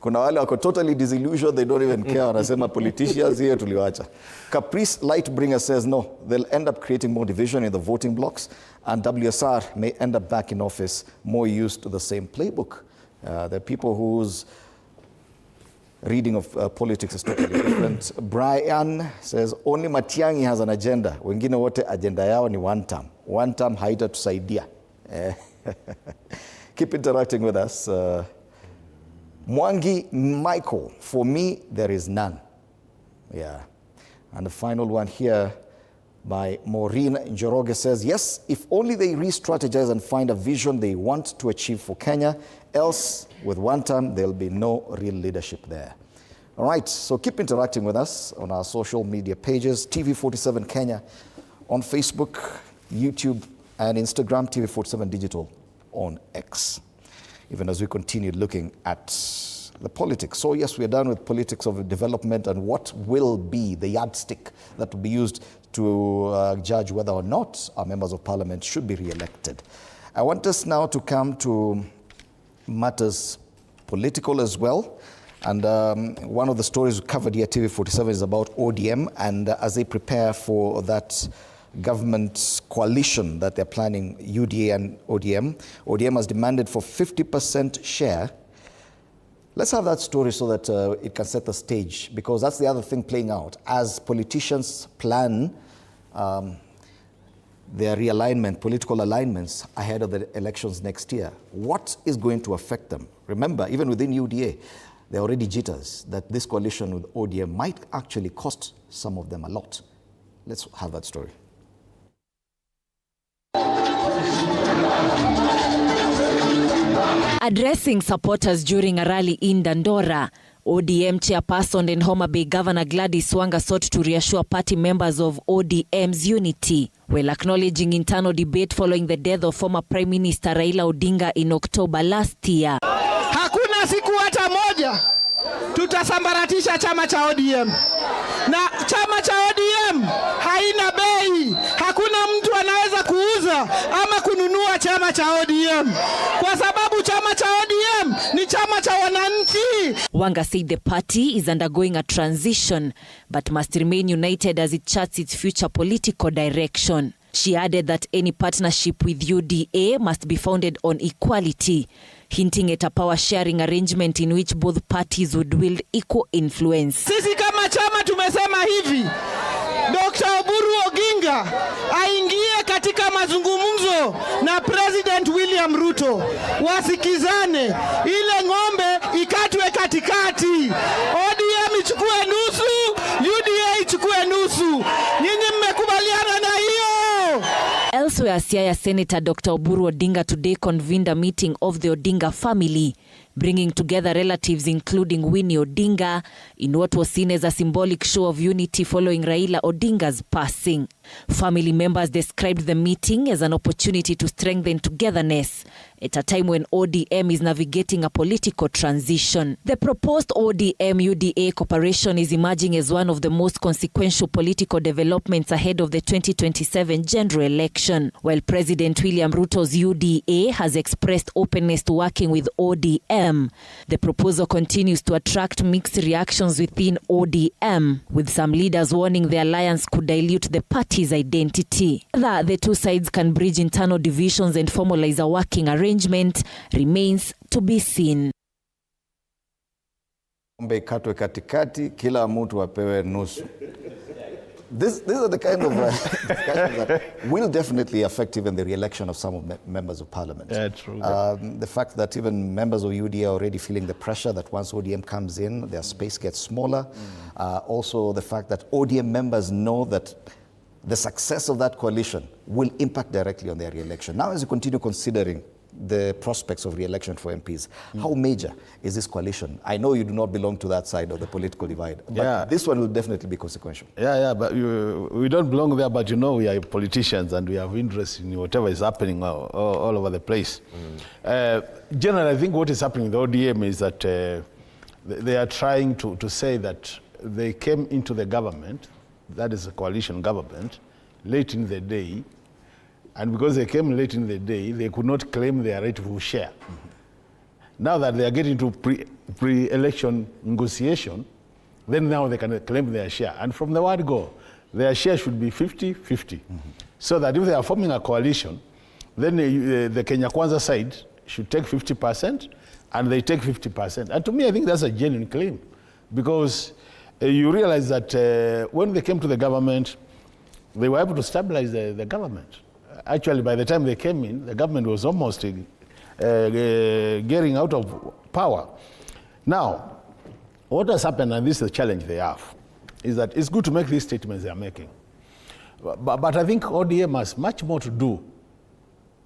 Kuna wale wako totally disillusioned, they don't even care, wanasema politicians, hiyo tuliwacha. Caprice Lightbringer says, no, they'll end up creating more division in the voting blocks, and WSR may end up back in office, more used to the same playbook. There are people whose reading of politics is totally different. Brian says, only Matiang'i has an agenda. Wengine wote agenda yao ni one term. One term haitatusaidia. Keep interacting with us. Mwangi Michael, for me, there is none. Yeah. And the final one here by Maureen Njoroge says, yes, if only they re-strategize and find a vision they want to achieve for Kenya, else with one term, there'll be no real leadership there. All right, so keep interacting with us on our social media pages, TV47 Kenya on Facebook, YouTube, and Instagram, TV47 Digital on X, even as we continue looking at the politics. So yes, we are done with politics of development and what will be the yardstick that will be used to judge whether or not our members of parliament should be re-elected. I want us now to come to matters political as well. And one of the stories we covered here at TV47 is about ODM, and as they prepare for that government coalition that they're planning, UDA and ODM. ODM has demanded for 50% share. Let's have that story so that it can set the stage, because that's the other thing playing out. As politicians plan their realignment, political alignments ahead of the elections next year, what is going to affect them? Remember, even within UDA, there are already jitters that this coalition with ODM might actually cost some of them a lot. Let's have that story. Addressing supporters during a rally in Dandora, ODM chairperson and Homa Bay Governor Gladys Wanga sought to reassure party members of ODM's unity, while acknowledging internal debate following the death of former Prime Minister Raila Odinga in October last year. Hakuna siku hata moja tutasambaratisha chama cha ODM. Na chama cha ODM haina bei. Hakuna mtu anaweza kuuza ama kununua chama cha ODM. Kwa sababu chama cha ODM ni chama cha wananchi. Wanga said the party is undergoing a transition but must remain united as it charts its future political direction. She added that any partnership with UDA must be founded on equality, hinting at a power-sharing arrangement in which both parties would wield equal influence. Sisi kama chama tumesema hivi, Dr. Oburu Oginga aingie katika mazungumzo na President William Ruto. Wasikizane, ile ng'ombe ikatwe katikati. ODM ichukue nusu, UDA ichukue nusu. Nyinyi mmekubaliana na hiyo? Elsewhere, Siaya Senator Dr. Oburu Odinga today convened a meeting of the Odinga family, bringing together relatives including Winnie Odinga in what was seen as a symbolic show of unity following Raila Odinga's passing. Family members described the meeting as an opportunity to strengthen togetherness at a time when ODM is navigating a political transition. The proposed ODM-UDA cooperation is emerging as one of the most consequential political developments ahead of the 2027 general election, while President William Ruto's UDA has expressed openness to working with ODM. The proposal continues to attract mixed reactions within ODM, with some leaders warning the alliance could dilute the party's identity. Whether the two sides can bridge internal divisions and formalize a working arrangement remains to be seen. Katwe katikati, kila mtu apewe nusu. These are the kind of discussions that will definitely affect even the re-election of some of members of parliament. Yeah, true. The fact that even members of UDA are already feeling the pressure that once ODM comes in, their space gets smaller. Also the fact that ODM members know that the success of that coalition will impact directly on their re-election. Now, as you continue considering the prospects of re-election for MPs, how major is this coalition? I know you do not belong to that side of the political divide, but this one will definitely be consequential. Yeah, but we don't belong there, but you know we are politicians and we have interest in whatever is happening all over the place. Generally, I think what is happening with ODM is that they are trying to say that they came into the government, that is a coalition government, late in the day, and because they came late in the day, they could not claim their rightful share. Now that they are getting to pre-election negotiation, then now they can claim their share. And from the word go, their share should be 50-50. So that if they are forming a coalition, then the Kenya Kwanza side should take 50% and they take 50%. And to me, I think that's a genuine claim. Because you realize that when they came to the government, they were able to stabilize the government. Actually, by the time they came in, the government was almost getting out of power. Now, what has happened, and this is the challenge they have, is that it's good to make these statements they are making. But I think ODM has much more to do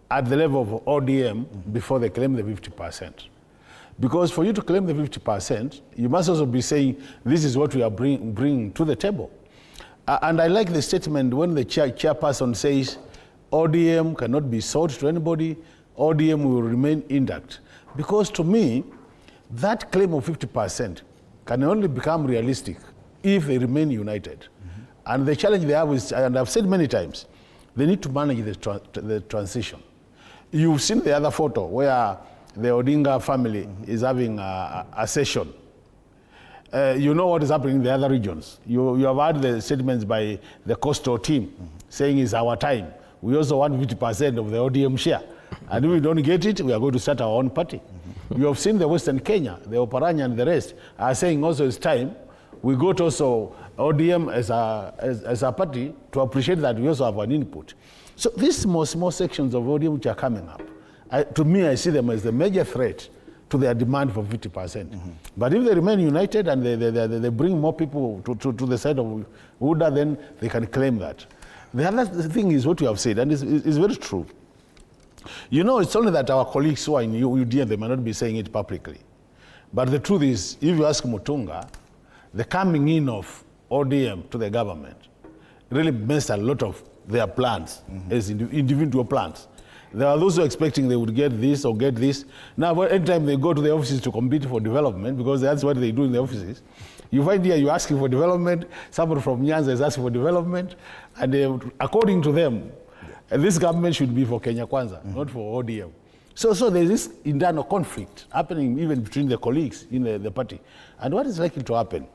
at the level of ODM before they claim the 50%. Because for you to claim the 50%, you must also be saying, this is what we are bringing to the table. And I like the statement when the chairperson says, ODM cannot be sold to anybody, ODM will remain intact. Because to me, that claim of 50% can only become realistic if they remain united. And the challenge they have is, and I've said many times, they need to manage the transition. You've seen the other photo where the Odinga family is having a session. You know what is happening in the other regions. You have heard the statements by the coastal team saying it's our time. We also want 50% of the ODM share. And if we don't get it, we are going to start our own party. You have seen the Western Kenya, the Oparanya and the rest are saying also it's time. We got also ODM as a party to appreciate that we also have an input. So these small sections of ODM which are coming up, to me, I see them as the major threat to their demand for 50%. But if they remain united and they bring more people to the side of UDA, then they can claim that. The other thing is what you have said, and it's very true. You know, it's only that our colleagues who are in UDM, they might not be saying it publicly. But the truth is, if you ask Mutunga, the coming in of ODM to the government really messed a lot of their plans as individual plans. There are those who are expecting they would get this or get this. Now, anytime they go to the offices to compete for development, because that's what they do in the offices, you find here you're asking for development, someone from Nyanza is asking for development, and according to them, this government should be for Kenya Kwanza, not for ODM. So there's this internal conflict happening even between the colleagues in the party. And what is likely to happen?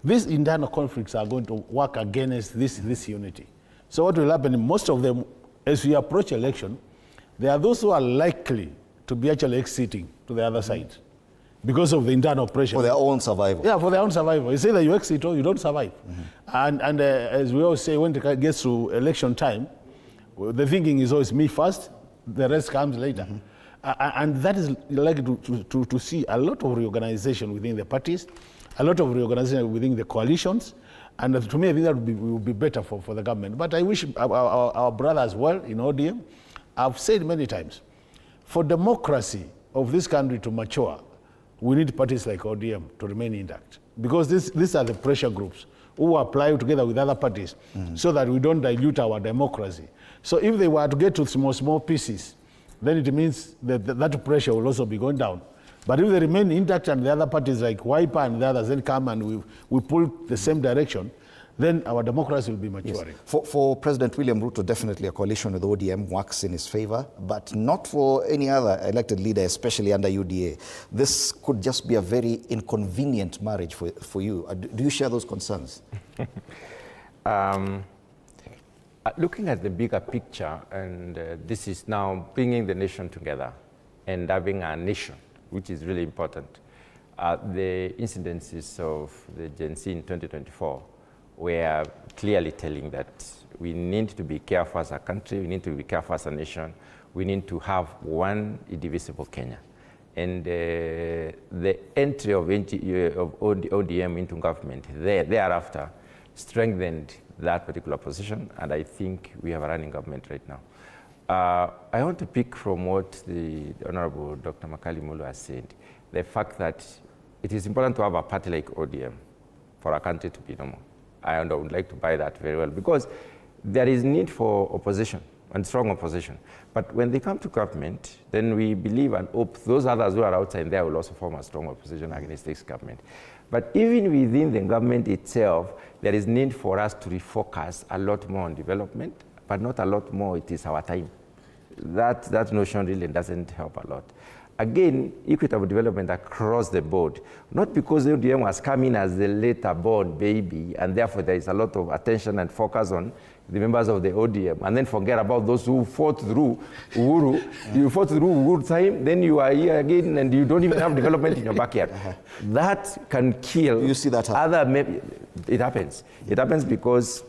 These internal conflicts are going to work against this unity. So what will happen, most of them, as we approach election, there are those who are likely to be actually exiting to the other side because of the internal pressure. For their own survival. Yeah, for their own survival. It's either you exit or you don't survive. And as we always say, when it gets to election time, the thinking is always me first, the rest comes later. And that is likely to see a lot of reorganization within the parties, a lot of reorganization within the coalitions. And to me, I think that would be better for the government. But I wish our brothers well in ODM. I've said many times, for democracy of this country to mature, we need parties like ODM to remain intact. Because these are the pressure groups who apply together with other parties so that we don't dilute our democracy. So if they were to get to small pieces, then it means that pressure will also be going down. But if they remain intact and the other parties like Wiper and the others then come and we pull the same direction, then our democracy will be maturing. Yes. For President William Ruto, definitely a coalition with ODM works in his favor, but not for any other elected leader, especially under UDA. This could just be a very inconvenient marriage for you. Do you share those concerns? Looking at the bigger picture, and this is now bringing the nation together and having a nation, which is really important. The incidences of the Gen Z in 2024 were clearly telling that we need to be careful as a country, we need to be careful as a nation, we need to have one indivisible Kenya. And the entry of ODM into government thereafter strengthened that particular position, and I think we have a running government right now. I want to pick from what the Honorable Dr. Makali Mulu has said, the fact that it is important to have a party like ODM for our country to be normal. I would like to buy that very well, because there is need for opposition and strong opposition. But when they come to government, then we believe and hope those others who are outside there will also form a strong opposition against this government. But even within the government itself, there is need for us to refocus a lot more on development, but not a lot more, it is our time. That notion really doesn't help a lot. Again, equitable development across the board, not because ODM was coming as the later born baby, and therefore there is a lot of attention and focus on the members of the ODM, and then forget about those who fought through Uhuru. You fought through Uhuru time, then you are here again, and you don't even have development in your backyard. That can kill. You see that happen? It happens. It happens because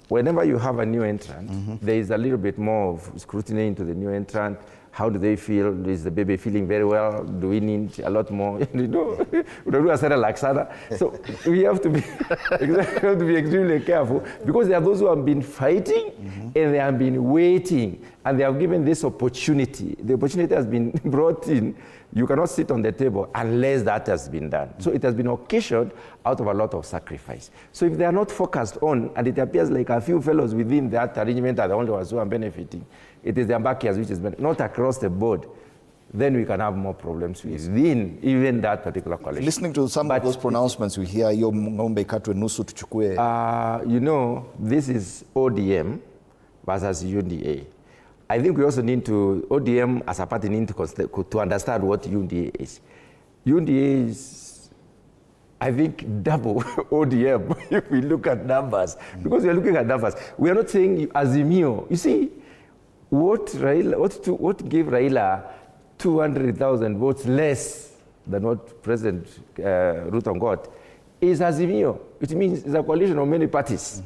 whenever you have a new entrant, there is a little bit more of scrutiny into the new entrant. How do they feel? Is the baby feeling very well? Do we need a lot more? We don't do a certain like Sada. So we have to be extremely careful, because there are those who have been fighting and they have been waiting, and they have given this opportunity. The opportunity has been brought in. You cannot sit on the table unless that has been done. So it has been occasioned out of a lot of sacrifice. So if they are not focused on, and it appears like a few fellows within that arrangement are the only ones who are benefiting, it is their backyards which is not across the board, then we can have more problems within even that particular coalition. Listening to some of those pronouncements, we hear yo ngombe katwe nusu tuchukue. You know, this is ODM versus UDA. I think we also need to, ODM as a party need to understand what UDA is. UDA is I think, double ODM if we look at numbers. Because we are looking at numbers. We are not saying Azimio. You see, what gave Raila 200,000 votes less than what President Ruto got is Azimio. It means it's a coalition of many parties.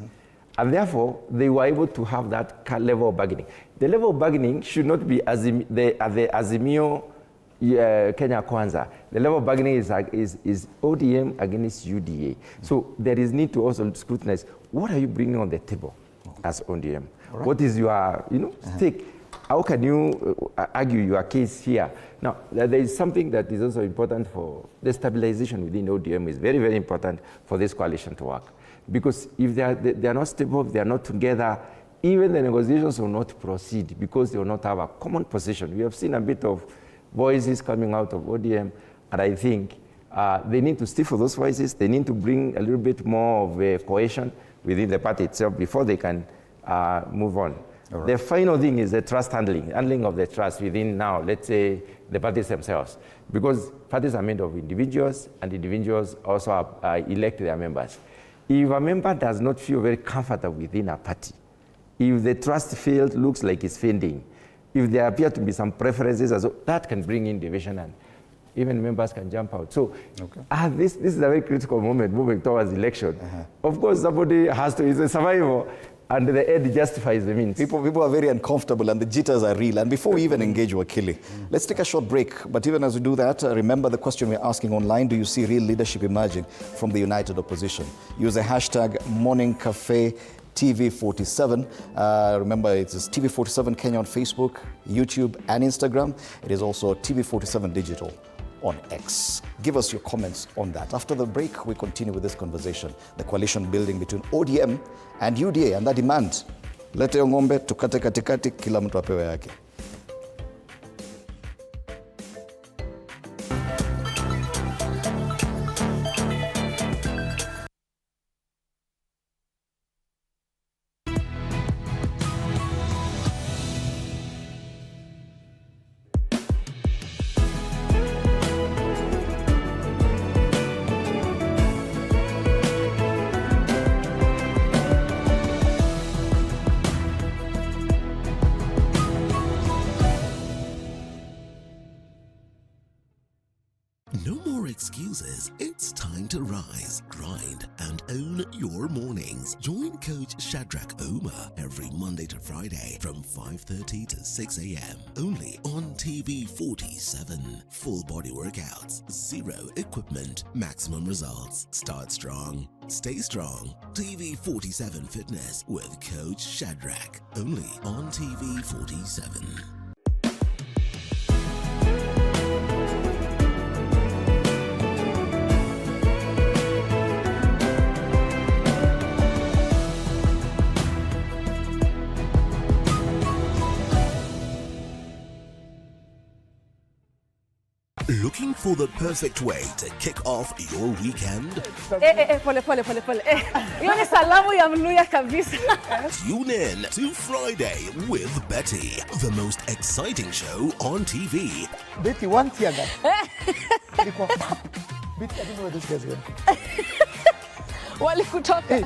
And therefore, they were able to have that level of bargaining. The level of bargaining should not be the Azimio Kenya Kwanza. The level of bargaining is ODM against UDA. So there is need to also scrutinize, what are you bringing on the table as ODM? Right. What is your stake? How can you argue your case here? Now, there is something that is also important for the stabilization within ODM is very, very important for this coalition to work. Because if they are not stable, if they are not together, even the negotiations will not proceed because they will not have a common position. We have seen a bit of voices coming out of ODM, and I think they need to stifle those voices. They need to bring a little bit more of a cohesion within the party itself before they can move on. Right. The final thing is the trust handling of the trust within now, let's say, the parties themselves. Because parties are made of individuals, and individuals also elect their members. If a member does not feel very comfortable within a party, if the trust field looks like it's fading, if there appear to be some preferences, that can bring in division and even members can jump out. So this is a very critical moment moving towards election. Of course, somebody has to, it's a survival, and the end justifies the means. People are very uncomfortable and the jitters are real. And before we even engage Wakili, let's take a short break. But even as we do that, remember the question we're asking online: do you see real leadership emerging from the united opposition? Use the hashtag Morning Cafe TV47. Remember, it's TV47 Kenya on Facebook, YouTube, and Instagram. It is also TV47 Digital on X. Give us your comments on that. After the break, we continue with this conversation. The coalition building between ODM and UDA, and that demand, lete yo ng'ombe, tukate katikati, kila mtu apewe yake. No more excuses. It's time to rise, grind, and own your mornings. Join Coach Shadrach Omer every Monday to Friday from 5:30 to 6 a.m. only on TV47. Full body workouts, zero equipment, maximum results. Start strong, stay strong. TV47 Fitness with Coach Shadrach only on TV47. Looking for the perfect way to kick off your weekend? Pole. Hiyo ni salamu ya Mluya kabisa. Tune in to Friday with Betty, the most exciting show on TV. Betty, one tear gun. Betty, I don't know where this guy's going.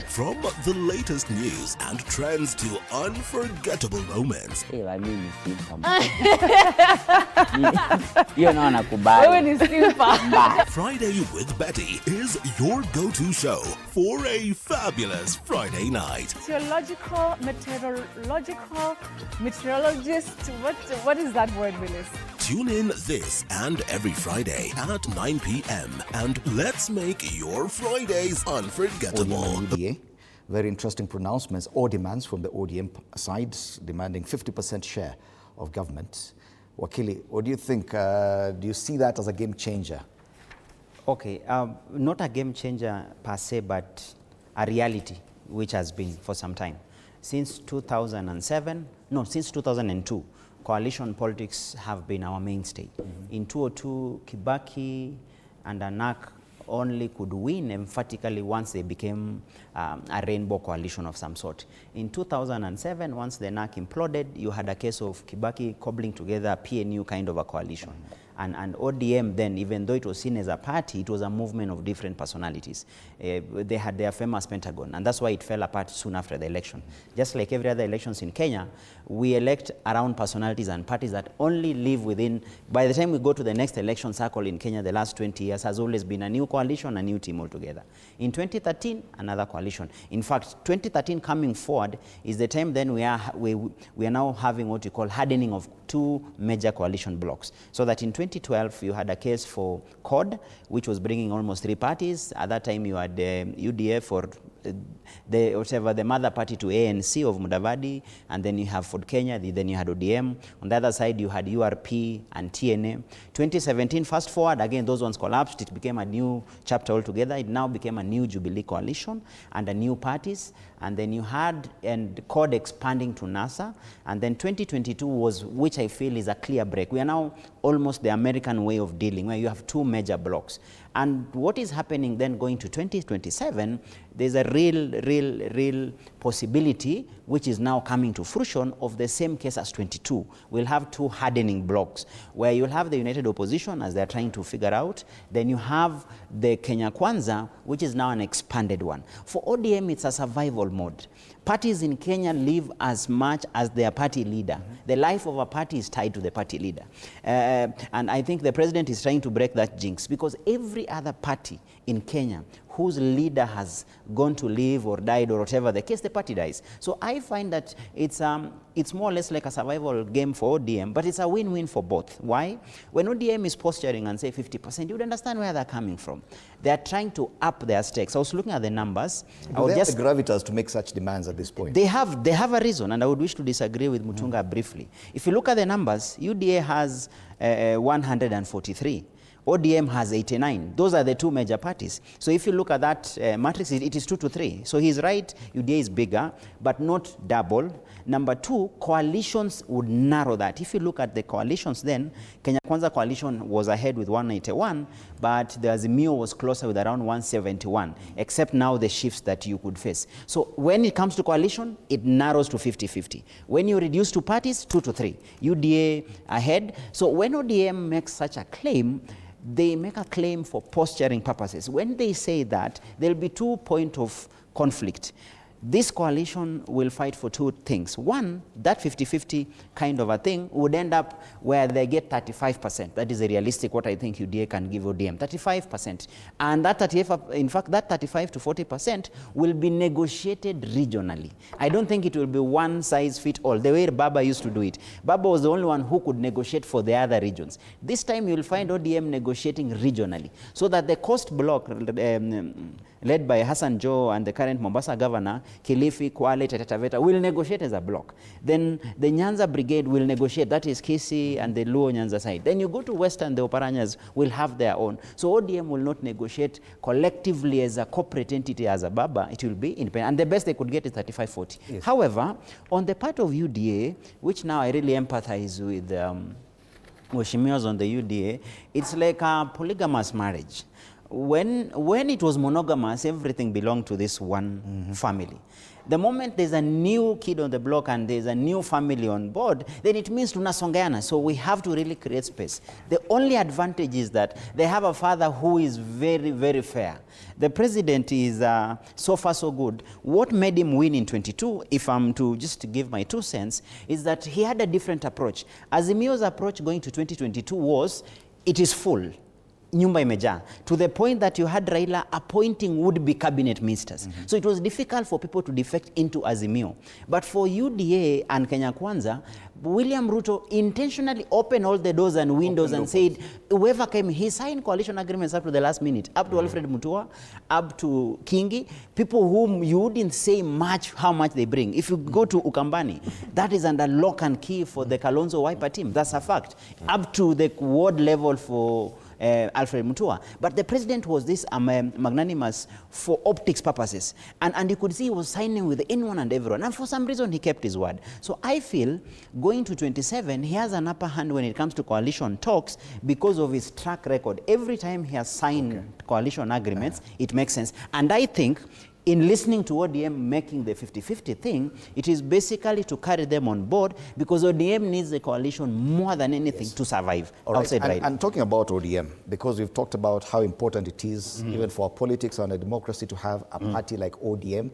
From the latest news and trends to unforgettable moments. I mean, you're not a kubali. Friday with Betty is your go-to show for a fabulous Friday night. Meteorologist, what is that word, Willis? Tune in this and every Friday at 9 p.m. and let's make your Fridays unforgettable. Very interesting pronouncements or demands from the ODM side, demanding 50% share of government. Wakili, what do you think? Do you see that as a game changer? Okay, not a game changer per se, but a reality which has been for some time. Since 2002, coalition politics have been our mainstay. In 2002, Kibaki and Anak only could win emphatically once they became a rainbow coalition of some sort. In 2007, once the NAC imploded, you had a case of Kibaki cobbling together a PNU kind of a coalition. And ODM then, even though it was seen as a party, it was a movement of different personalities. They had their famous Pentagon, and that's why it fell apart soon after the election. Just like every other elections in Kenya, we elect around personalities and parties that only live within, by the time we go to the next election cycle in Kenya, the last 20 years has always been a new coalition, a new team altogether. In 2013, another coalition. In fact, 2013 coming forward is the time then we are now having what you call hardening of two major coalition blocks. So that in 2012, you had a case for CORD, which was bringing almost 3 parties. At that time, you had UDF or the mother party to ANC of Mudavadi, and then you have Ford Kenya, then you had ODM. On the other side, you had URP and TNA. 2017, fast forward, again, those ones collapsed. It became a new chapter altogether. It now became a new Jubilee coalition and a new parties. And then you had CORD expanding to NASA. And then 2022 was, which I feel is a clear break. We are now almost the American way of dealing, where you have 2 major blocks. And what is happening then going to 2027, there's a real possibility, which is now coming to fruition, of the same case as 22. We'll have 2 hardening blocks, where you'll have the United Opposition, as they're trying to figure out. Then you have the Kenya Kwanza, which is now an expanded one. For ODM, it's a survival mode. Parties in Kenya live as much as their party leader. The life of a party is tied to the party leader. And I think the president is trying to break that jinx, because every other party in Kenya whose leader has gone to live or died or whatever the case, the party dies. So I find that it's more or less like a survival game for ODM, but it's a win-win for both. Why? When ODM is posturing and say 50%, you would understand where they're coming from. They're trying to up their stakes. I was looking at the numbers. Do they have the gravitas to make such demands at this point? They have a reason, and I would wish to disagree with Mutunga briefly. If you look at the numbers, UDA has 143. ODM has 89. Those are the 2 major parties. So if you look at that matrix, it is 2-3. So he's right, UDA is bigger, but not double. Number 2, coalitions would narrow that. If you look at the coalitions then, Kenya Kwanza coalition was ahead with 181, but the Azimio was closer with around 171, except now the shifts that you could face. So when it comes to coalition, it narrows to 50-50. When you reduce to parties, 2-3. UDA ahead. So when ODM makes such a claim, they make a claim for posturing purposes. When they say that, there'll be 2 points of conflict. This coalition will fight for 2 things. One, that 50-50 kind of a thing would end up where they get 35%. That is a realistic what I think UDA can give ODM, 35%. And that 35, in fact, that 35 to 40% will be negotiated regionally. I don't think it will be one size fit all, the way BAMBA used to do it. BAMBA was the only one who could negotiate for the other regions. This time you'll find ODM negotiating regionally, so that the coast block led by Hassan Joe and the current Mombasa governor, Kilifi, Kwale, Taita Taveta, will negotiate as a block. Then the Nyanza brigade will negotiate, that is Kisii and the Luo Nyanza side. Then you go to Western, the Oparanyas will have their own. So ODM will not negotiate collectively as a corporate entity, as a BAMBA, it will be independent. And the best they could get is 35-40. Yes. However, on the part of UDA, which now I really empathize with Oshimios on the UDA, it's like a polygamous marriage. When it was monogamous, everything belonged to this one family. The moment there's a new kid on the block and there's a new family on board, then it means tunasongeana. So we have to really create space. The only advantage is that they have a father who is very, very fair. The president is so far so good. What made him win in 22, if I'm to just give my 2 cents, is that he had a different approach. Azimio's approach going to 2022 was, it is full. Nyumba imejaa, to the point that you had Raila appointing would-be cabinet ministers. So it was difficult for people to defect into Azimio. But for UDA and Kenya Kwanza, William Ruto intentionally opened all the doors and windows and said, whoever came, he signed coalition agreements up to the last minute, up to Alfred Mutua, up to Kingi, people whom you wouldn't say much how much they bring. If you go to Ukambani, that is under lock and key for the Kalonzo Wiper team. That's a fact. Up to the ward level for Alfred Mutua. But the president was this magnanimous for optics purposes. And you could see he was signing with anyone and everyone. And for some reason, he kept his word. So I feel going to 27, he has an upper hand when it comes to coalition talks because of his track record. Every time he has signed coalition agreements, it makes sense. And I think in listening to ODM making the 50-50 thing, it is basically to carry them on board, because ODM needs the coalition more than anything to survive outside Raila. And talking about ODM, because we've talked about how important it is even for our politics and a democracy to have a party like ODM,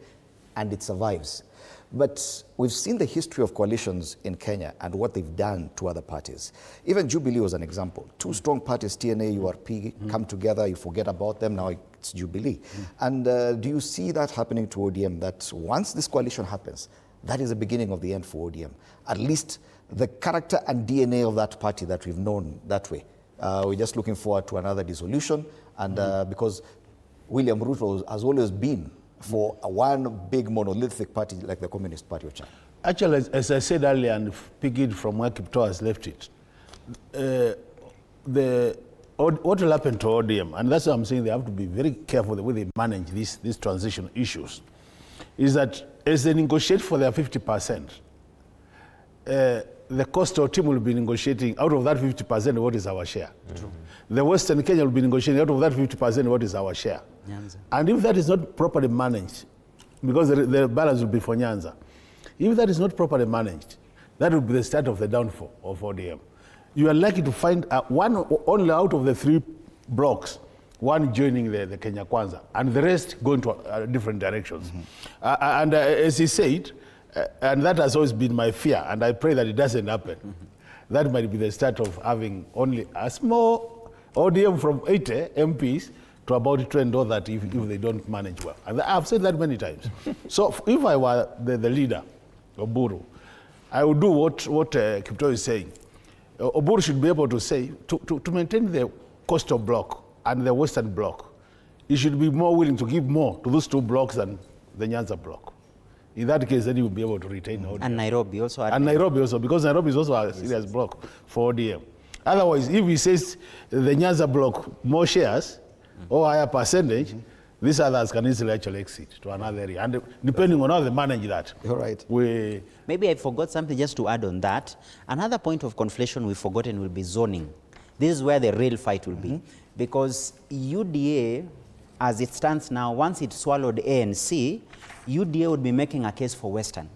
and it survives. But we've seen the history of coalitions in Kenya and what they've done to other parties. Even Jubilee was an example. Two strong parties, TNA, URP, come together, you forget about them, now it's Jubilee. And do you see that happening to ODM, that once this coalition happens, that is the beginning of the end for ODM? At least the character and DNA of that party that we've known that way. We're just looking forward to another dissolution, and because William Ruto has always been for one big monolithic party like the Communist Party of China. Actually, as I said earlier, and picking from where Kipto has left it, what will happen to ODM, and that's why I'm saying they have to be very careful the way they manage these transition issues, is that as they negotiate for their 50%, the coastal team will be negotiating out of that 50% what is our share. The Western Kenya will be negotiating out of that 50% what is our share. Nyanza. And if that is not properly managed, because the balance will be for Nyanza, if that is not properly managed, that will be the start of the downfall of ODM. You are likely to find one only out of the 3 blocks, one joining the Kenya Kwanza, and the rest going to different directions. And as he said, and that has always been my fear, and I pray that it doesn't happen. That might be the start of having only a small ODM from 80 MPs to about 20 or that if they don't manage well. And I've said that many times. So if I were the leader, Oburu, I would do what Kipto is saying. Oburu should be able to say, to maintain the coastal bloc and the western bloc, he should be more willing to give more to those 2 blocks than the Nyanza bloc. In that case, then he will be able to retain ODM. And Nairobi also. And Nairobi also, because Nairobi is also a serious bloc for ODM. Otherwise, if he says the Nyanza bloc more shares or higher percentage, these others can easily actually exit to another area. And depending on how they manage that. All right. Maybe I forgot something just to add on that. Another point of conflation we've forgotten will be zoning. This is where the real fight will be. Because UDA, as it stands now, once it swallowed ANC, UDA would be making a case for Western.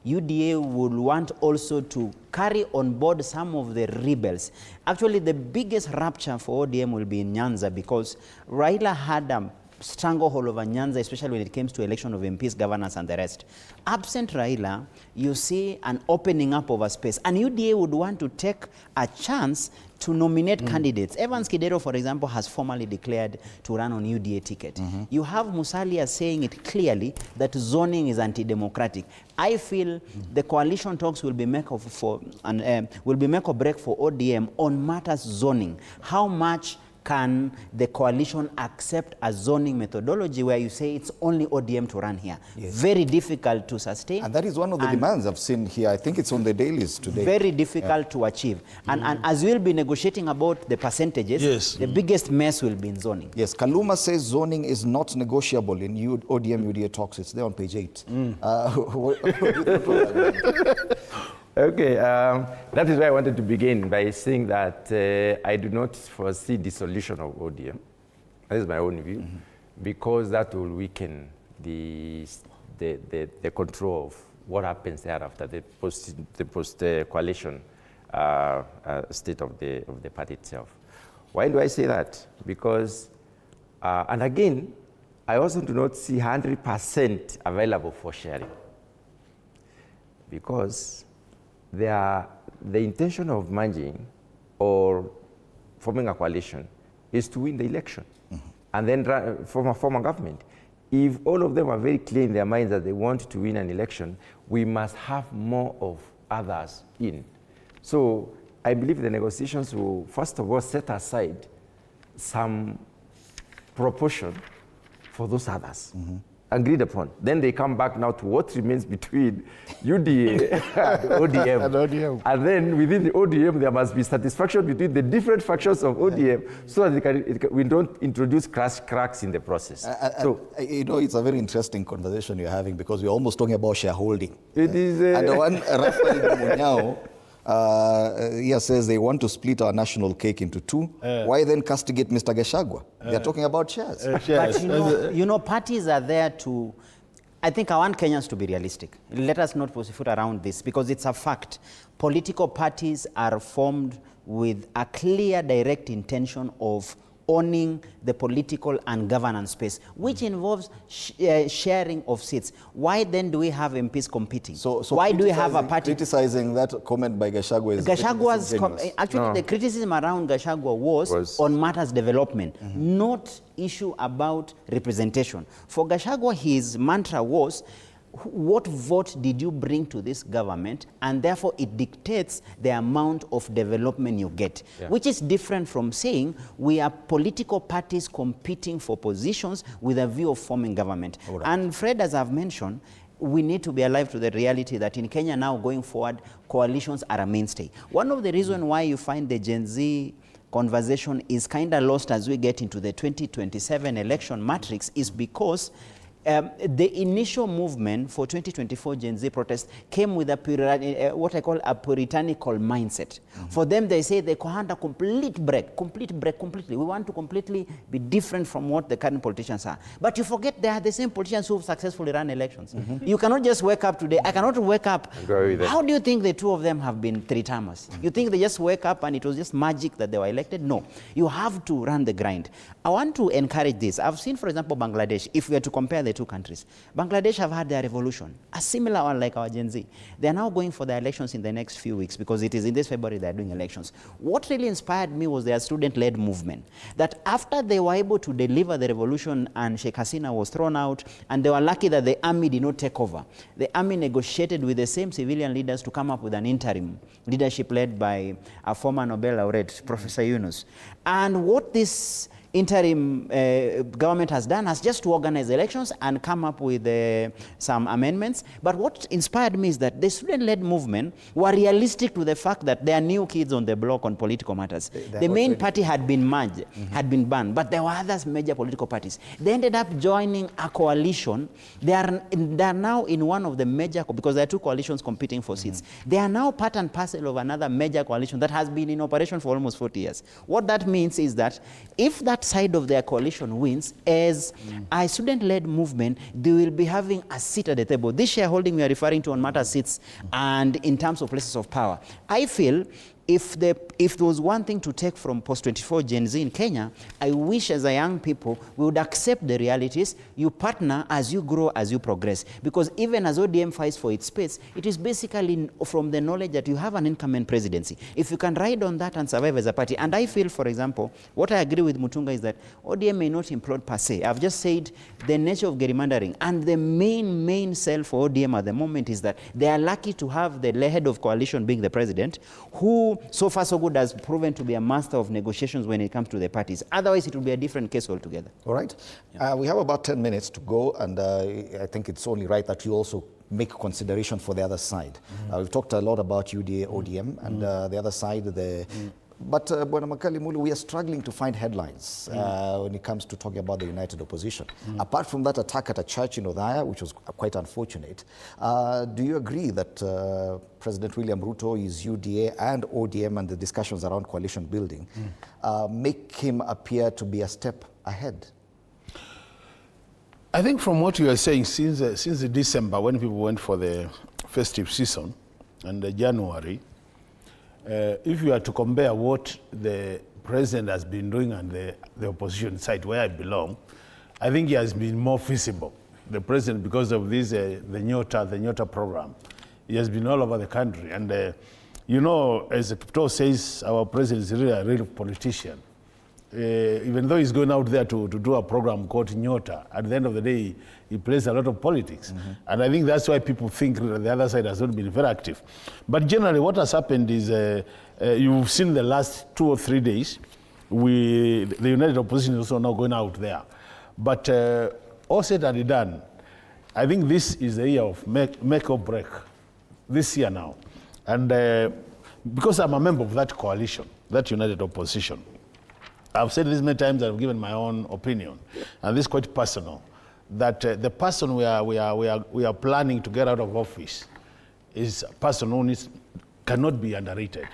UDA would want also to carry on board some of the rebels. Actually, the biggest rupture for ODM will be in Nyanza, because Raila had a stranglehold over Nyanza, especially when it comes to election of MPs, governors, and the rest. Absent Raila, you see an opening up of a space. And UDA would want to take a chance to nominate candidates. Evans Kidero, for example, has formally declared to run on UDA ticket. You have Musalia saying it clearly that zoning is anti-democratic. I feel the coalition talks will be make or break for ODM on matters zoning. How much can the coalition accept a zoning methodology where you say it's only ODM to run here? Yes. Very difficult to sustain. And that is one of the demands I've seen here. I think it's on the dailies today. Very difficult to achieve. And as we'll be negotiating about the percentages, the biggest mess will be in zoning. Yes, Kaluma says zoning is not negotiable in ODM UDA talks. It's there on page 8. Okay, that is why I wanted to begin by saying that I do not foresee dissolution of ODM. That is my own view, because that will weaken the control of what happens thereafter, the post-coalition state of the party itself. Why do I say that? Because, and again, I also do not see 100% available for sharing, because the intention of merging or forming a coalition is to win the election and then form a government. If all of them are very clear in their minds that they want to win an election, we must have more of others in. So I believe the negotiations will, first of all, set aside some proportion for those others. Agreed upon. Then they come back now to what remains between UDA and ODM. And then within the ODM, there must be satisfaction between the different factions of ODM so that we don't introduce cracks in the process. So, you know, it's a very interesting conversation you're having, because we're almost talking about shareholding. It is. And the one Rafael Munyao says they want to split our national cake into two. Why then castigate Mr. Gachagua? They're talking about shares. But you know, parties are there to... I think I want Kenyans to be realistic. Let us not pussyfoot around this because it's a fact. Political parties are formed with a clear, direct intention of owning the political and governance space, which involves sharing of seats. Why then do we have MPs competing? So why do we have a party? Criticizing that comment by Gachagua is actually the criticism around Gachagua was on matters development, not issue about representation. For Gachagua, his mantra was, what vote did you bring to this government? And therefore it dictates the amount of development you get, which is different from saying we are political parties competing for positions with a view of forming government. Right. And Fred, as I've mentioned, we need to be alive to the reality that in Kenya now going forward, coalitions are a mainstay. One of the reasons why you find the Gen Z conversation is kind of lost as we get into the 2027 election matrix is because the initial movement for 2024 Gen Z protests came with what I call a puritanical mindset. For them, they say they want a complete break, completely. We want to completely be different from what the current politicians are. But you forget they are the same politicians who successfully run elections. You cannot just wake up today. I cannot wake up. How do you think the two of them have been three-termers? You think they just wake up and it was just magic that they were elected? No. You have to run the grind. I want to encourage this. I've seen, for example, Bangladesh, if we are to compare the two countries. Bangladesh have had their revolution, a similar one like our Gen Z. They are now going for their elections in the next few weeks because it is in this February they are doing elections. What really inspired me was their student-led movement, that after they were able to deliver the revolution and Sheikh Hasina was thrown out, and they were lucky that the army did not take over, the army negotiated with the same civilian leaders to come up with an interim leadership led by a former Nobel laureate, Professor Yunus. And what this interim government has done has just to organize elections and come up with some amendments. But what inspired me is that the student-led movement were realistic to the fact that there are new kids on the block on political matters. The main party had been merged, had been banned, but there were other major political parties. They ended up joining a coalition. They are now in one of the major, because there are two coalitions competing for seats. They are now part and parcel of another major coalition that has been in operation for almost 40 years. What that means is that if that side of their coalition wins, as a student-led movement, they will be having a seat at the table. This shareholding we are referring to on matter seats and in terms of places of power. I feel if there was one thing to take from post-24 Gen Z in Kenya, I wish as a young people we would accept the realities. You partner as you grow, as you progress. Because even as ODM fights for its space, it is basically from the knowledge that you have an incumbent presidency. If you can ride on that and survive as a party, and I feel, for example, what I agree with Mutunga is that ODM may not implode per se. I've just said the nature of gerrymandering, and the main sell for ODM at the moment is that they are lucky to have the head of coalition being the president, who so far so good has proven to be a master of negotiations when it comes to the parties. Otherwise, it will be a different case altogether. All right. We have about 10 minutes to go, and I think it's only right that you also make consideration for the other side. We've talked a lot about UDA, ODM, and the other side, but Bwana Makali Mulu, we are struggling to find headlines when it comes to talking about the united opposition. Apart from that attack at a church in Othaya, which was quite unfortunate, do you agree that President William Ruto, his UDA and ODM and the discussions around coalition building make him appear to be a step ahead? I think from what you are saying, since December, when people went for the festive season, and January, if you are to compare what the president has been doing and the opposition side where I belong, I think he has been more visible. The president, because of this, the Nyota program, he has been all over the country. And you know, as Kipto says, our president is really a real politician. Even though he's going out there to do a program called Nyota, at the end of the day, he plays a lot of politics. And I think that's why people think that the other side has not been very active. But generally, what has happened is, you've seen the last 2 or 3 days, the united opposition is also now going out there. But all said and done, I think this is the year of make or break, this year now. And because I'm a member of that coalition, that united opposition, I've said this many times, I've given my own opinion, and this is quite personal, that the person we are planning to get out of office is a person who cannot be underrated.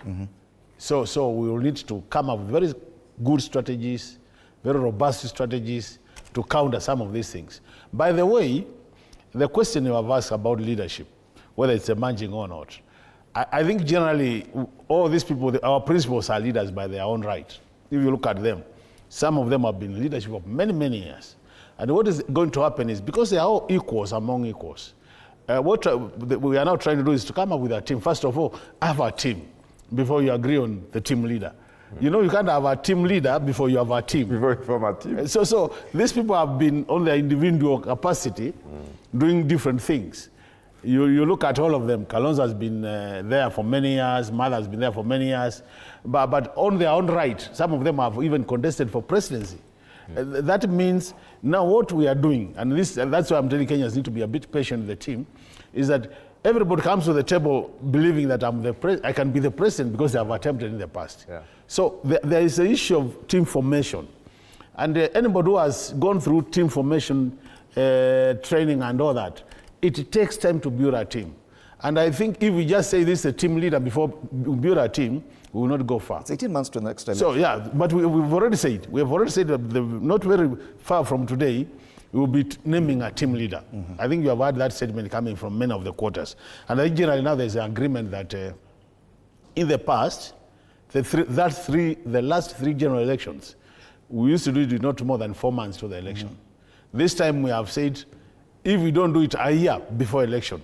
So we will need to come up with very good strategies, very robust strategies to counter some of these things. By the way, the question you have asked about leadership, whether it's emerging or not, I think generally all these people, our principals are leaders by their own right. If you look at them, some of them have been in leadership for many, many years. And what is going to happen is, because they are all equals among equals, what we are now trying to do is to come up with a team. First of all, have a team before you agree on the team leader. You know, you can't have a team leader before you have a team. Before you form a team. So these people have been on their individual capacity doing different things. You look at all of them. Kalonzo has been there for many years. Mother has been there for many years. But on their own right, some of them have even contested for presidency. That means now what we are doing, and that's why I'm telling Kenyans need to be a bit patient with the team, is that everybody comes to the table believing that I can be the president because they have attempted in the past. Yeah. So there is an issue of team formation. And anybody who has gone through team formation training and all that, it takes time to build a team. And I think if we just say this is a team leader before we build a team, we will not go far. It's 18 months to the next election. So yeah, but we've already said, that not very far from today, we will be naming a team leader. I think you have heard that statement coming from many of the quarters. And I think generally now there's an agreement that in the past, the last three general elections, we used to do it not more than 4 months to the election. This time we have said, if we don't do it a year before election,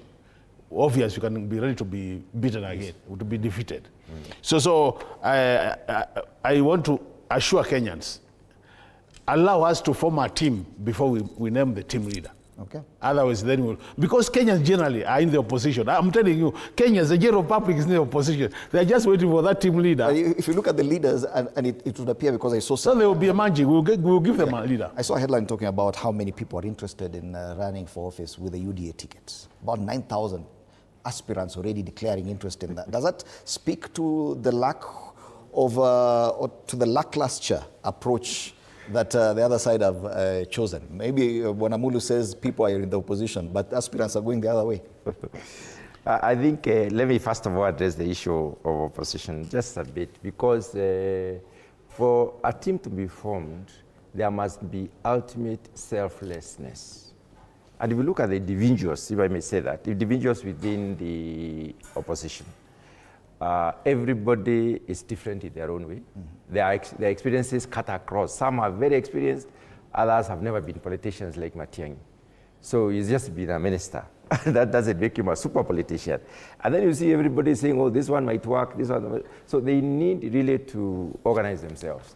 obviously you can be ready to be beaten again, to be defeated. So I want to assure Kenyans, allow us to form a team before we name the team leader. Okay. Otherwise, then we'll... Because Kenyans generally are in the opposition. I'm telling you, Kenyans, the general public is in the opposition. They're just waiting for that team leader. If you look at the leaders, and it would appear, because I saw... So they will be emerging. We'll give them a leader. I saw a headline talking about how many people are interested in running for office with the UDA tickets. About 9,000 aspirants already declaring interest in that. Does that speak to the lack of, or to the lackluster approach that the other side have chosen? Maybe Wanamulu says people are in the opposition, but aspirants are going the other way. I think, let me first of all address the issue of opposition just a bit, because for a team to be formed, there must be ultimate selflessness. And if you look at the individuals, if I may say that, individuals within the opposition, everybody is different in their own way. Their experiences cut across. Some are very experienced, others have never been politicians like Matiang'i. So he's just been a minister. That doesn't make him a super politician. And then you see everybody saying, oh, this one might work, this one. So they need really to organize themselves.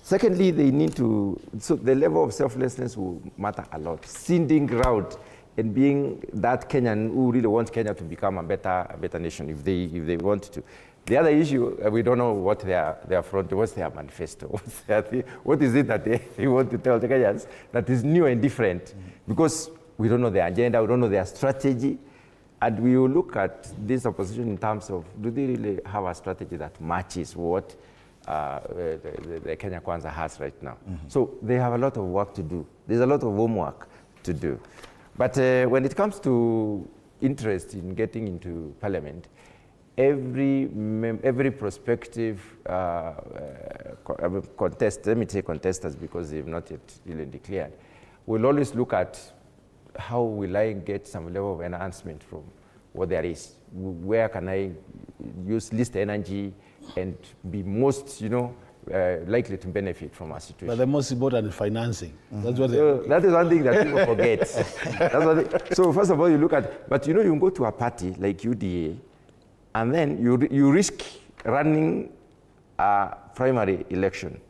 Secondly, they need to, so the level of selflessness will matter a lot. Sending ground and being that Kenyan who really wants Kenya to become a better nation if they want to. The other issue, we don't know what their front, what's their manifesto, what is it that they want to tell the Kenyans that is new and different, because we don't know their agenda, we don't know their strategy, and we will look at this opposition in terms of, do they really have a strategy that matches what the Kenya Kwanza has right now? So they have a lot of work to do. There's a lot of homework to do. But when it comes to interest in getting into parliament, every prospective contest, let me say contestants because they've not yet really declared, will always look at how will I get some level of enhancement from what there is. Where can I use least energy and be most, likely to benefit from our situation. But the most important is financing. That's what that is one thing that people forget. That's so first of all, you look at, but you go to a party like UDA, and then you risk running a primary election,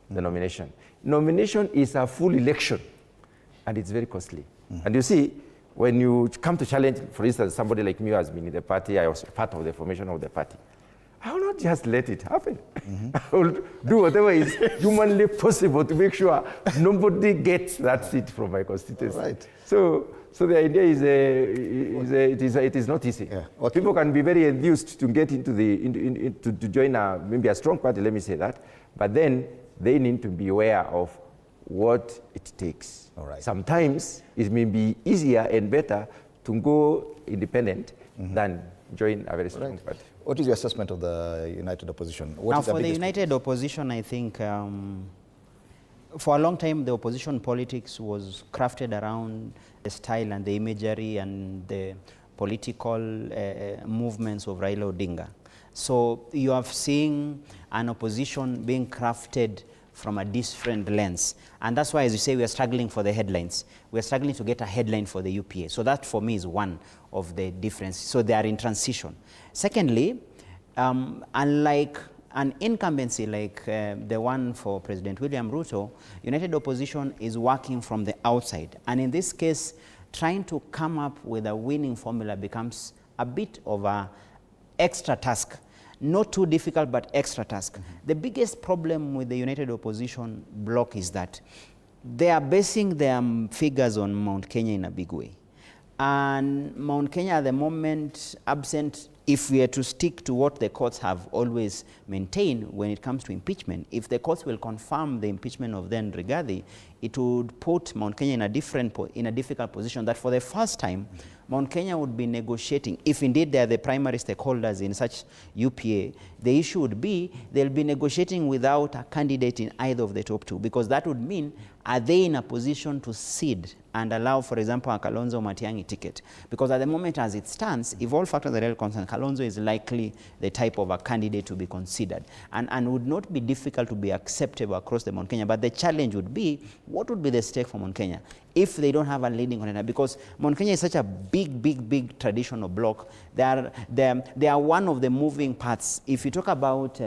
the nomination. Nomination is a full election, and it's very costly. And you see, when you come to challenge, for instance, somebody like me who has been in the party, I was part of the formation of the party. I will not just let it happen. I will do whatever is humanly possible to make sure nobody gets that seat from my constituency. Right. So the idea is, it is not easy. Yeah. People can be very enthused to get into to join maybe a strong party, let me say that, but then they need to be aware of what it takes. All right. Sometimes it may be easier and better to go independent than join a very strong party. What is your assessment of the united opposition? What Now, is for the biggest united opposition, I think for a long time, the opposition politics was crafted around the style and the imagery and the political movements of Raila Odinga. So you have seen an opposition being crafted from a different lens. And that's why, as you say, we are struggling for the headlines. We are struggling to get a headline for the UPA. So that, for me, is one of the differences. So they are in transition. Secondly, unlike an incumbency like the one for President William Ruto, united opposition is working from the outside. And in this case, trying to come up with a winning formula becomes a bit of an extra task. Not too difficult, but extra task. The biggest problem with the united opposition bloc is that they are basing their figures on Mount Kenya in a big way. And Mount Kenya at the moment, absent, if we are to stick to what the courts have always maintained when it comes to impeachment, if the courts will confirm the impeachment of then Rigathi, it would put Mount Kenya in a difficult position that for the first time, Mount Kenya would be negotiating, if indeed they are the primary stakeholders in such UPA, the issue would be they'll be negotiating without a candidate in either of the top two, because that would mean, are they in a position to cede and allow, for example, a Kalonzo Matiang'i ticket? Because at the moment as it stands, if all factors are real concerned, Kalonzo is likely the type of a candidate to be considered and would not be difficult to be acceptable across the Mount Kenya. But the challenge would be, what would be the stake for Mount Kenya if they don't have a leading contender? Because Mount Kenya is such a big traditional bloc. They are one of the moving parts. If you talk about,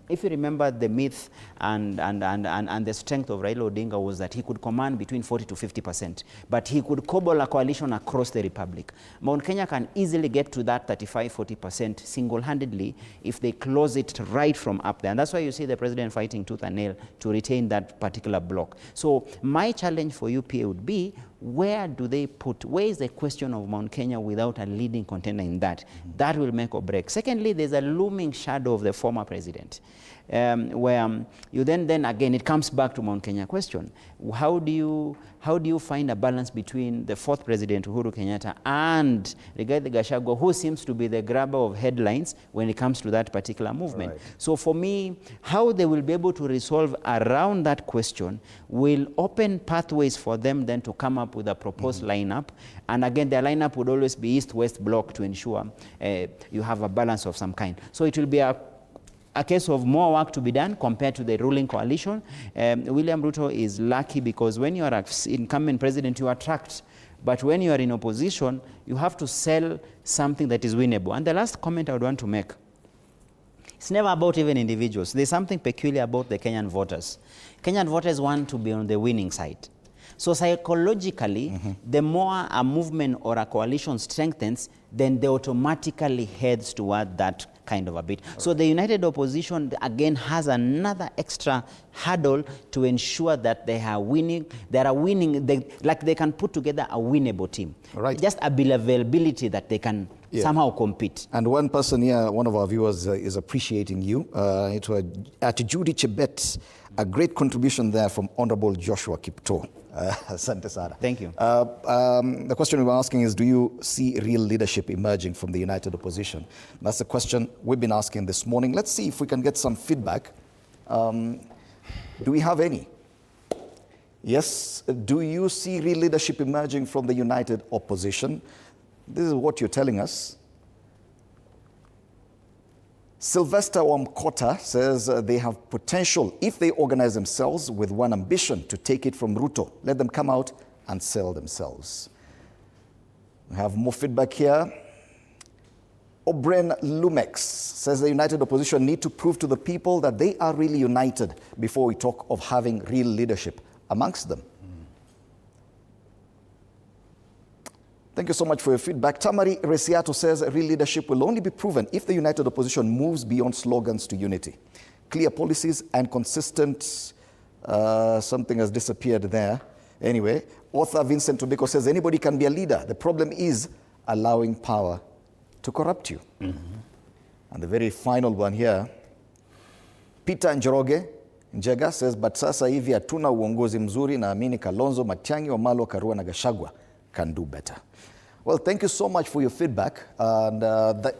if you remember the myth and the strength of Raila Odinga was that he could command between 40 to 50%, but he could cobble a coalition across the republic. Mount Kenya can easily get to that 35-40% single-handedly if they close it right from up there. And that's why you see the president fighting tooth and nail to retain that particular bloc. So my challenge for UPA would be, where do they put, where is the question of Mount Kenya without a leading contender in that? That will make or break. Secondly, there's a looming shadow of the former president, where you then again, it comes back to Mount Kenya question. How do you find a balance between the fourth president, Uhuru Kenyatta, and Rigathi Gachagua, who seems to be the grabber of headlines when it comes to that particular movement? Right. So for me, how they will be able to resolve around that question will open pathways for them then to come up with a proposed lineup. And again, their lineup would always be East-West bloc to ensure you have a balance of some kind. So it will be a case of more work to be done compared to the ruling coalition. William Ruto is lucky because when you are an incumbent president, you attract. But when you are in opposition, you have to sell something that is winnable. And the last comment I would want to make, it's never about even individuals. There's something peculiar about the Kenyan voters. Kenyan voters want to be on the winning side. So psychologically, the more a movement or a coalition strengthens, then they automatically heads toward that kind of a bit. Okay. So the united opposition, again, has another extra hurdle to ensure that they are winning. They can put together a winnable team. Right. Just a availability that they can somehow compete. And one person here, one of our viewers is appreciating you. At Judy Chebet, a great contribution there from Honorable Joshua Kipto. Asante sana. Thank you. The question we were asking is, do you see real leadership emerging from the united opposition? That's the question we've been asking this morning. Let's see if we can get some feedback. Do we have any? Yes. Do you see real leadership emerging from the united opposition? This is what you're telling us. Sylvester Wamkota says they have potential if they organize themselves with one ambition to take it from Ruto. Let them come out and sell themselves. We have more feedback here. Obren Lumex says the united opposition need to prove to the people that they are really united before we talk of having real leadership amongst them. Thank you so much for your feedback. Tamari Resiato says real leadership will only be proven if the united opposition moves beyond slogans to unity. Clear policies and consistent, something has disappeared there. Anyway, author Vincent Tobiko says anybody can be a leader. The problem is allowing power to corrupt you. And the very final one here, Peter Njoroge Njega says, but sasa hivi hatuna uongozi mzuri, naamini Kalonzo, Matiang'i, Wamalwa, Karua na Gachagua can do better. Well, thank you so much for your feedback. And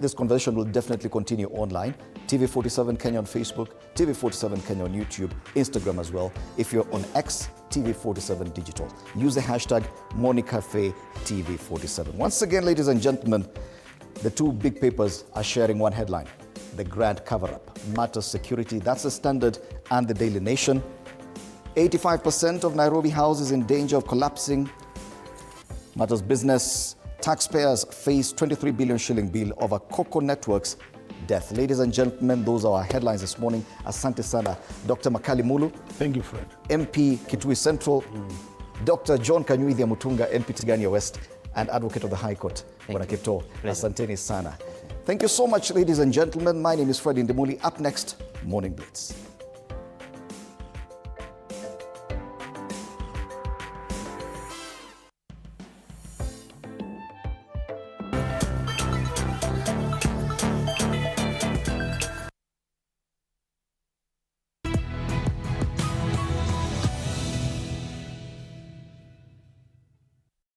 this conversation will definitely continue online. TV47 Kenya on Facebook, TV47 Kenya on YouTube, Instagram as well. If you're on X, TV47 Digital. Use the hashtag MorningCafe TV47. Once again, ladies and gentlemen, the two big papers are sharing one headline. The grand cover-up matters security. That's the Standard and the Daily Nation. 85% of Nairobi houses in danger of collapsing. Matters business. Taxpayers face 23 billion shilling bill over Coco Network's death. Ladies and gentlemen, those are our headlines this morning. Asante sana, Dr. Makali Mulu. Thank you, Fred. MP Kitui Central. Dr. John Kanyuithia Mutunga, MP Tigania West, and Advocate of the High Court, Bwana Kipto. Asanteni sana. Thank you so much, ladies and gentlemen. My name is Fred Indemuli. Up next, Morning Blitz.